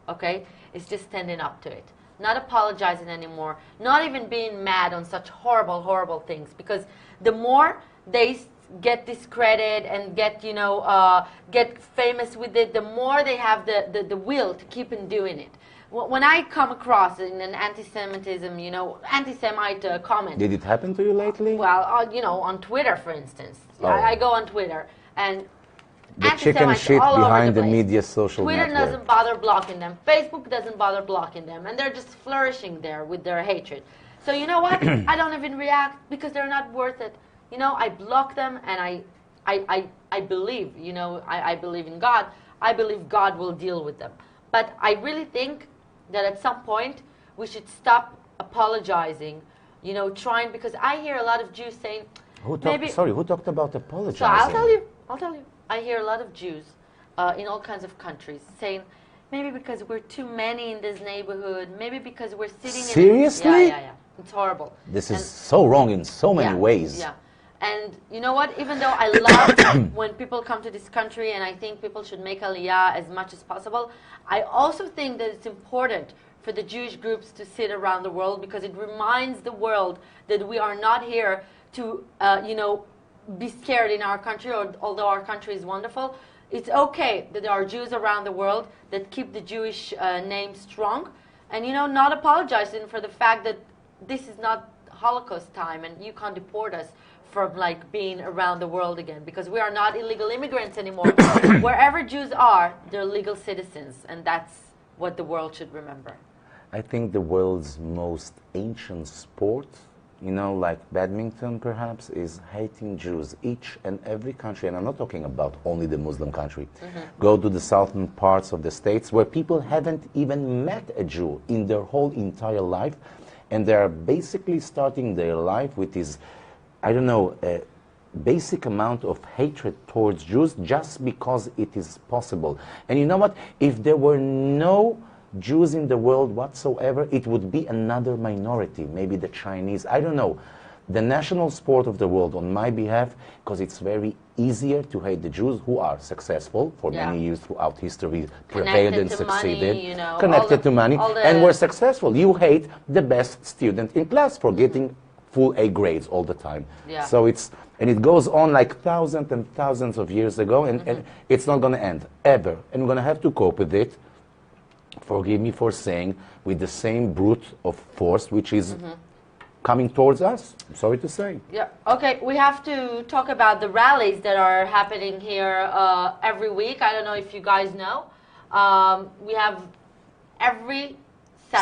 Speaker 2: okay, is just standing up to it. Not apologizing anymore, not even being mad on such horrible, horrible things. Because the more they get discredited and get famous with it, the more they have the will to keep on doing it. When I come across in an anti-Semitism, anti-Semite comment.
Speaker 1: Did it happen to you lately?
Speaker 2: Well, on Twitter, for instance.
Speaker 1: Oh.
Speaker 2: I go on Twitter and
Speaker 1: The chicken shit
Speaker 2: all over
Speaker 1: behind the
Speaker 2: place.
Speaker 1: media social
Speaker 2: Twitter
Speaker 1: network.
Speaker 2: doesn't bother blocking them. Facebook doesn't bother blocking them. And they're just flourishing there with their hatred. So you know what? I don't even react because they're not worth it. I block them and I believe, I believe in God. I believe God will deal with them. But I really think that at some point we should stop apologizing, trying, because I hear a lot of Jews saying,
Speaker 1: Who talked about apologizing?
Speaker 2: So I'll tell you. I hear a lot of Jews in all kinds of countries saying, maybe because we're too many in this neighborhood, maybe because we're sitting
Speaker 1: Seriously?
Speaker 2: Yeah. It's horrible.
Speaker 1: This is so wrong in so many ways.
Speaker 2: Yeah. And you know what? Even though I love when people come to this country and I think people should make Aliyah as much as possible, I also think that it's important for the Jewish groups to sit around the world because it reminds the world that we are not here to, be scared in our country, although our country is wonderful. It's okay that there are Jews around the world that keep the Jewish name strong and, not apologizing for the fact that this is not Holocaust time and you can't deport us from being around the world again because we are not illegal immigrants anymore. Wherever Jews are, they're legal citizens, and that's what the world should remember.
Speaker 1: I think the world's most ancient sport, like badminton perhaps, is hating Jews. Each and every country, and I'm not talking about only the Muslim country, go to the southern parts of the states where people haven't even met a Jew in their whole entire life, and they're basically starting their life with this, a basic amount of hatred towards Jews just because it is possible. And you know what? If there were no Jews in the world whatsoever, it would be another minority, maybe the Chinese, I don't know. The national sport of the world on my behalf, because it's very easier to hate the Jews who are successful for many years throughout history, prevailed and succeeded, connected to money, and were successful. You hate the best student in class for getting full A grades all the time.
Speaker 2: Yeah.
Speaker 1: So it goes on like thousands and thousands of years ago, and it's not going to end, ever. And we're going to have to cope with it. Forgive me for saying, with the same brute of force, which is coming towards us. I'm sorry to say.
Speaker 2: Yeah. Okay. We have to talk about the rallies that are happening here every week. I don't know if you guys know. We have every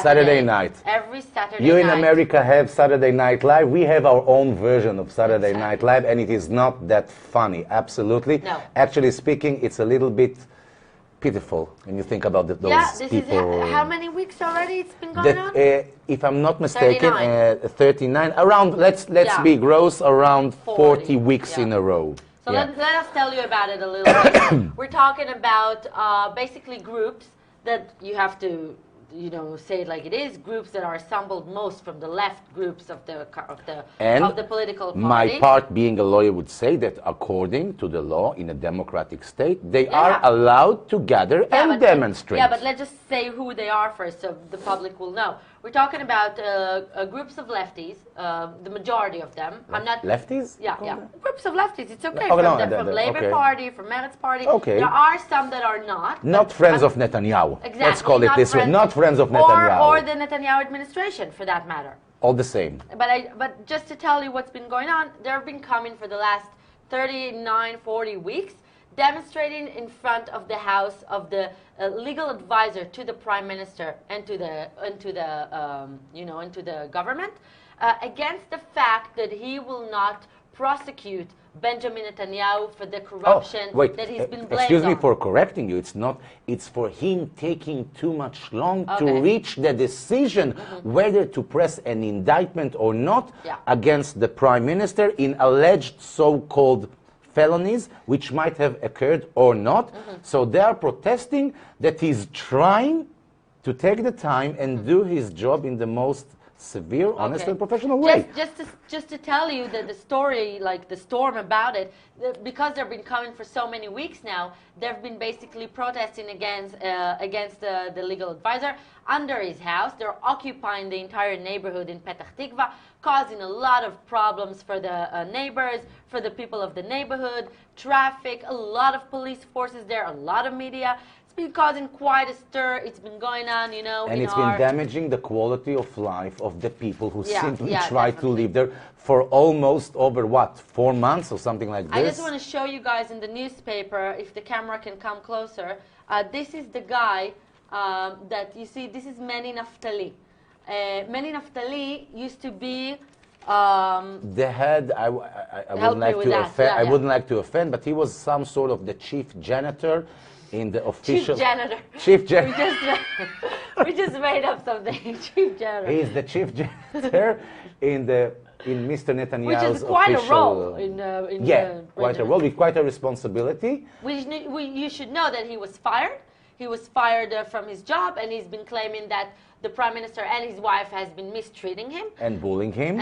Speaker 1: Saturday night.
Speaker 2: Every Saturday
Speaker 1: You
Speaker 2: night.
Speaker 1: in America have Saturday Night Live. We have our own version of Saturday Night Live, and it is not that funny. Absolutely.
Speaker 2: No.
Speaker 1: Actually speaking, it's a little bit pitiful when you think about those
Speaker 2: this
Speaker 1: people.
Speaker 2: is how many weeks already it's been going on?
Speaker 1: If I'm not mistaken,
Speaker 2: 39.
Speaker 1: 39. Around. Let's be gross. Around 40 weeks
Speaker 2: yeah.
Speaker 1: in a row.
Speaker 2: So let us tell you about it a little bit. We're talking about basically groups that you have to, say it like it is. Groups that are assembled most from the left groups of the political party.
Speaker 1: My part, being a lawyer, would say that according to the law in a democratic state, they are allowed to gather and demonstrate.
Speaker 2: Yeah, but let's just say who they are first, so the public will know. We're talking about groups of lefties, the majority of them. I'm not
Speaker 1: lefties.
Speaker 2: Yeah. Groups of lefties. It's okay. From Labour Party, from Meretz Party.
Speaker 1: Okay.
Speaker 2: There are some that are not.
Speaker 1: Not friends of Netanyahu.
Speaker 2: Exactly.
Speaker 1: Let's call it this way. Not friends of Netanyahu.
Speaker 2: Or the Netanyahu administration, for that matter.
Speaker 1: All the same.
Speaker 2: But just to tell you what's been going on, they've been coming for the last 39, 40 weeks, demonstrating in front of the house of the legal advisor to the prime minister and to the government against the fact that he will not prosecute Benjamin Netanyahu for the corruption that he's been blamed on.
Speaker 1: Excuse me for correcting you. It's not. It's for him taking too much long to reach the decision whether to press an indictment or not against the prime minister in alleged so-called felonies, which might have occurred or not. So they are protesting that he's trying to take the time and do his job in the most severe, honest, and professional way.
Speaker 2: Just to tell you that the story, like the storm about it, because they've been coming for so many weeks now, they've been basically protesting against the legal advisor under his house. They're occupying the entire neighborhood in Petah Tikva, causing a lot of problems for the neighbors, for the people of the neighborhood, traffic, a lot of police forces there, a lot of media. Been causing quite a stir. It's been going on,
Speaker 1: and it's been damaging the quality of life of the people who simply try to live there for almost over 4 months or something like this.
Speaker 2: I just want to show you guys in the newspaper, if the camera can come closer. This is the guy that you see. This is Meni Naftali. Meni Naftali used to be
Speaker 1: the head. I wouldn't like to offend. I wouldn't like to offend, but he was some sort of the chief janitor in the official
Speaker 2: chief janitor. We just made up something. Chief janitor.
Speaker 1: He is the chief janitor in Mr. Netanyahu's
Speaker 2: which is quite
Speaker 1: official,
Speaker 2: a role in
Speaker 1: quite a role with quite a responsibility.
Speaker 2: You should know that he was fired. He was fired from his job, and he's been claiming that the prime minister and his wife has been mistreating him
Speaker 1: and bullying him.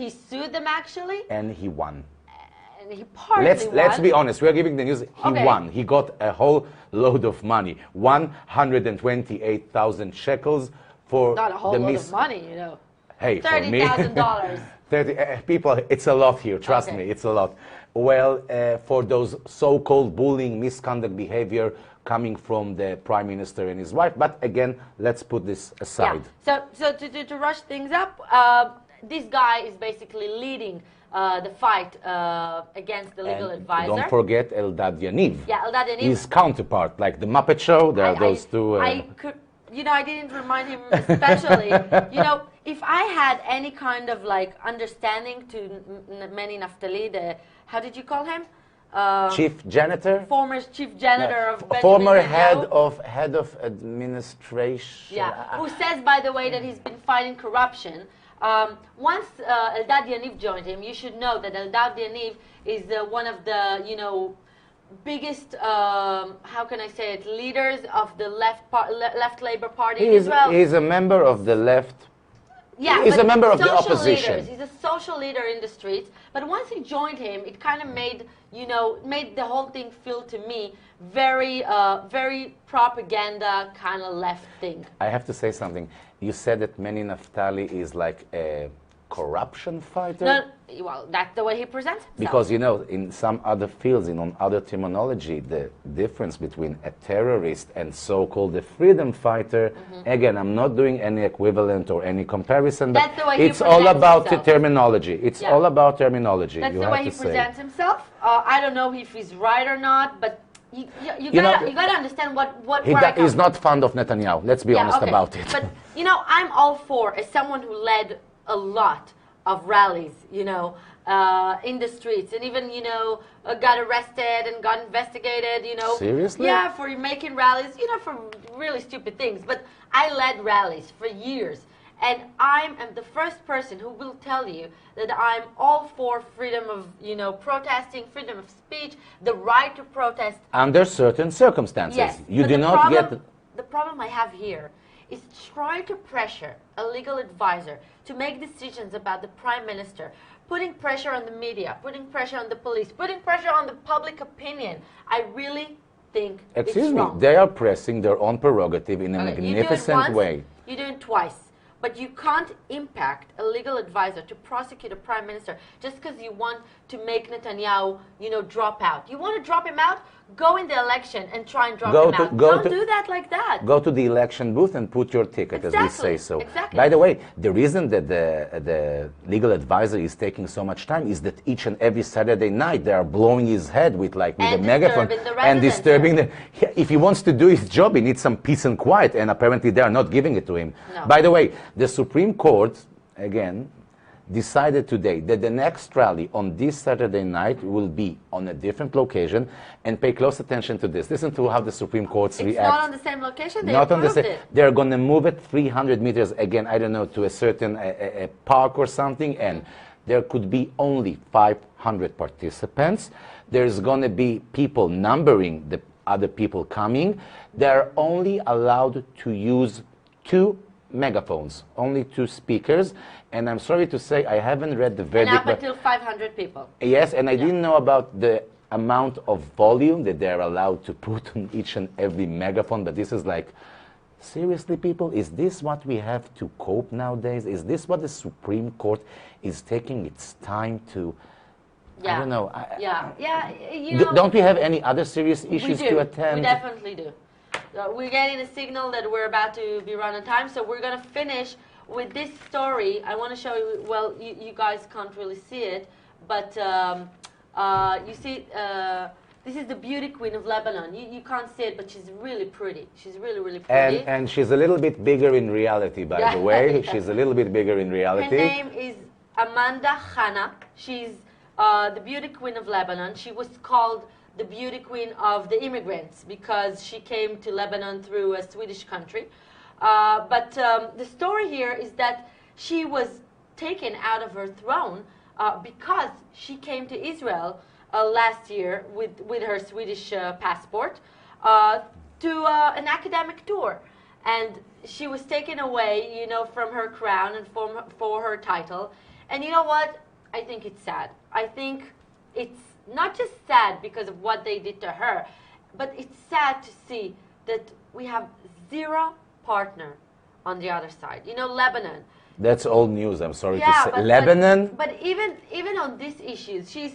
Speaker 2: He sued them actually,
Speaker 1: and he won.
Speaker 2: He partly won.
Speaker 1: Let's be honest. We are giving the news. He won. He got a whole load of money, 128,000 shekels for
Speaker 2: not a whole load of money,
Speaker 1: Hey,
Speaker 2: $30,000.
Speaker 1: 30 people. It's a lot here. Trust me, it's a lot. Well, for those so-called bullying, misconduct behavior coming from the prime minister and his wife. But again, let's put this aside.
Speaker 2: Yeah. So to rush things up, this guy is basically leading the fight against the legal advisor.
Speaker 1: Don't forget Eldad Yaniv.
Speaker 2: Yeah, Eldad Yaniv.
Speaker 1: His counterpart, like the Muppet Show. There are those two.
Speaker 2: I didn't remind him especially. If I had any kind of understanding to Meni Naftali, how did you call him?
Speaker 1: Chief janitor.
Speaker 2: Former chief janitor of Benjamin
Speaker 1: former
Speaker 2: Netanyahu.
Speaker 1: head of administration.
Speaker 2: Yeah, who says, by the way, that he's been fighting corruption. Once Eldad Yaniv joined him, you should know that Eldad Yaniv is one of the, biggest, how can I say it, leaders of the left Labour Party in Israel.
Speaker 1: He's a member of the left.
Speaker 2: Yeah,
Speaker 1: he's a member of the opposition.
Speaker 2: He's a social leader in the streets. But once he joined him, it kind of made the whole thing feel to me very, very propaganda kind of left thing.
Speaker 1: I have to say something. You said that Meni Naftali is like a corruption fighter?
Speaker 2: No, well, that's the way he presents himself.
Speaker 1: Because, you know, in some other fields, on other terminology, the difference between a terrorist and so-called a freedom fighter, again, I'm not doing any equivalent or any comparison, but
Speaker 2: That's the way he
Speaker 1: it's all
Speaker 2: presents
Speaker 1: about the
Speaker 2: himself.
Speaker 1: terminology. It's all about terminology.
Speaker 2: That's
Speaker 1: you
Speaker 2: the
Speaker 1: have
Speaker 2: way he
Speaker 1: to say.
Speaker 2: presents himself. I don't know if he's right or not, but you gotta understand what where I come
Speaker 1: He's
Speaker 2: from.
Speaker 1: not fond of Netanyahu. Let's be honest
Speaker 2: okay.
Speaker 1: about it.
Speaker 2: But, you know, I'm all for, as someone who led a lot of rallies, you know, in the streets, and even, you know, got arrested and got investigated, you know.
Speaker 1: Seriously?
Speaker 2: Yeah, for making rallies, you know, for really stupid things. But I led rallies for years. And I am the first person who will tell you that I'm all for freedom of, you know, protesting, freedom of speech, the right to protest.
Speaker 1: Under certain circumstances.
Speaker 2: Yes.
Speaker 1: You
Speaker 2: but
Speaker 1: do
Speaker 2: the
Speaker 1: not
Speaker 2: problem,
Speaker 1: get...
Speaker 2: The problem I have here is trying to pressure a legal advisor to make decisions about the prime minister, putting pressure on the media, putting pressure on the police, putting pressure on the public opinion. I really think
Speaker 1: Excuse
Speaker 2: it's
Speaker 1: me,
Speaker 2: wrong.
Speaker 1: they are pressing their own prerogative in a
Speaker 2: Okay,
Speaker 1: magnificent way.
Speaker 2: You do it twice. But you can't impact a legal advisor to prosecute a prime minister just because you want to make Netanyahu, you know, drop out. You want to drop him out? Go in the election and try and drop him out. Don't do that like that.
Speaker 1: Go to the election booth and put your ticket, as we say so.
Speaker 2: Exactly.
Speaker 1: By the way, the reason that the legal advisor is taking so much time is that each and every Saturday night they are blowing his head with a megaphone and disturbing the. If he wants to do his job, he needs some peace and quiet, and apparently they are not giving it to him.
Speaker 2: No.
Speaker 1: By the way, the Supreme Court, again, decided today that the next rally on this Saturday night will be on a different location, and pay close attention to this. Listen to how the Supreme Court reacts.
Speaker 2: It's not on the same location? They
Speaker 1: Not on the
Speaker 2: approved
Speaker 1: same.
Speaker 2: it.
Speaker 1: They're going to move it 300 meters, again, I don't know, to a certain a park or something, and there could be only 500 participants. There's going to be people numbering the other people coming. They're only allowed to use 2 megaphones, only 2 speakers, and I'm sorry to say I haven't read the verdict.
Speaker 2: And up until 500 people.
Speaker 1: Yes, and I didn't know about the amount of volume that they're allowed to put on each and every megaphone, but this is like, seriously, people, is this what we have to cope nowadays? Is this what the Supreme Court is taking its time to, I don't know.
Speaker 2: You know,
Speaker 1: Don't we have any other serious issues to attend?
Speaker 2: We definitely do. We're getting a signal that we're about to be run on time, so we're going to finish with this story. I want to show you, well, you guys can't really see it, but you see, this is the beauty queen of Lebanon. You can't see it, but she's really pretty. She's really, really pretty.
Speaker 1: And she's a little bit bigger in reality, by the way. She's a little bit bigger in reality.
Speaker 2: Her name is Amanda Hanna. She's the beauty queen of Lebanon. She was called the beauty queen of the immigrants because she came to Lebanon through a Swedish country. But the story here is that she was taken out of her throne because she came to Israel last year with her Swedish passport to an academic tour. And she was taken away, you know, from her crown and for her title. And you know what? I think it's sad. I think it's not just sad because of what they did to her, but it's sad to see that we have zero partner on the other side. You know, Lebanon.
Speaker 1: That's old news, I'm sorry to say.
Speaker 2: But,
Speaker 1: Lebanon?
Speaker 2: But even on these issues, she's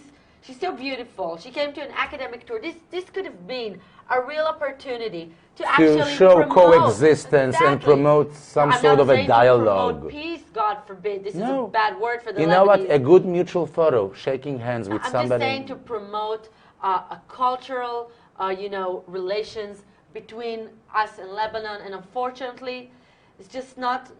Speaker 2: so beautiful. She came to an academic tour. This could have been a real opportunity to actually
Speaker 1: show
Speaker 2: promote,
Speaker 1: coexistence and promote some sort of a dialogue.
Speaker 2: Promote peace, God forbid. This is
Speaker 1: No.
Speaker 2: a bad word for the
Speaker 1: You know what?
Speaker 2: Lebanese.
Speaker 1: A good mutual photo, shaking hands with
Speaker 2: I'm
Speaker 1: somebody.
Speaker 2: just saying to promote a cultural, you know, relations between us and Lebanon, and unfortunately, it's just not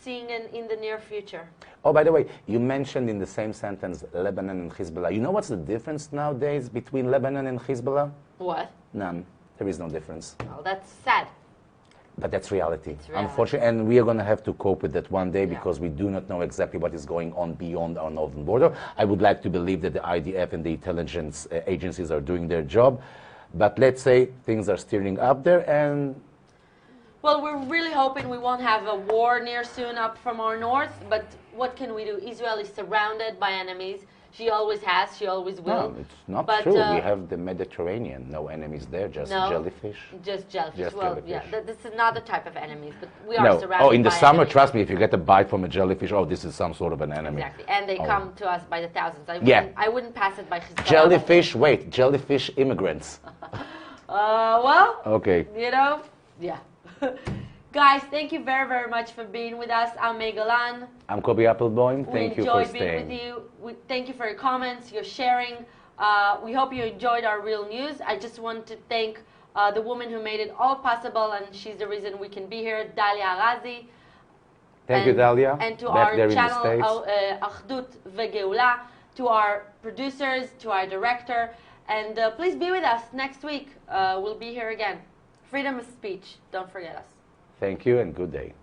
Speaker 2: seeing in the near future.
Speaker 1: Oh, by the way, you mentioned in the same sentence Lebanon and Hezbollah. You know what's the difference nowadays between Lebanon and Hezbollah?
Speaker 2: What?
Speaker 1: None. There is no difference.
Speaker 2: Well, that's sad.
Speaker 1: But that's reality.
Speaker 2: It's reality.
Speaker 1: Unfortunately, and we are going to have to cope with that one day because we do not know exactly what is going on beyond our northern border. I would like to believe that the IDF and the intelligence agencies are doing their job. But let's say things are steering up there, and
Speaker 2: well, we're really hoping we won't have a war near soon up from our north, but what can we do? Israel is surrounded by enemies. She always has. She always will.
Speaker 1: No, it's not
Speaker 2: But,
Speaker 1: true. We have the Mediterranean. No enemies there, just
Speaker 2: No?
Speaker 1: jellyfish.
Speaker 2: Just jellyfish.
Speaker 1: Just
Speaker 2: well,
Speaker 1: jellyfish.
Speaker 2: yeah, this is another type of enemies, but we are
Speaker 1: No.
Speaker 2: surrounded
Speaker 1: Oh, in the
Speaker 2: by
Speaker 1: summer,
Speaker 2: enemies.
Speaker 1: trust me, if you get a bite from a jellyfish, oh, this is some sort of an enemy.
Speaker 2: Exactly, and they
Speaker 1: Oh.
Speaker 2: come to us by the thousands.
Speaker 1: Yeah.
Speaker 2: I wouldn't pass it by Chizkala.
Speaker 1: Jellyfish, wait, jellyfish immigrants.
Speaker 2: Well,
Speaker 1: Okay.
Speaker 2: you know, yeah. Guys, thank you very, very much for being with us. I'm May Golan.
Speaker 1: I'm Kobi Applebaum. Thank
Speaker 2: We
Speaker 1: you for
Speaker 2: enjoyed being
Speaker 1: staying.
Speaker 2: with you. Thank you for your comments, your sharing. We hope you enjoyed our real news. I just want to thank the woman who made it all possible, and she's the reason we can be here, Dalia Arazi.
Speaker 1: Thank you, Dalia.
Speaker 2: And to
Speaker 1: Back
Speaker 2: our
Speaker 1: there in the
Speaker 2: channel,
Speaker 1: States.
Speaker 2: Achdut V'Geula, to our producers, to our director. And please be with us next week. We'll be here again. Freedom of speech. Don't forget us.
Speaker 1: Thank you and good day.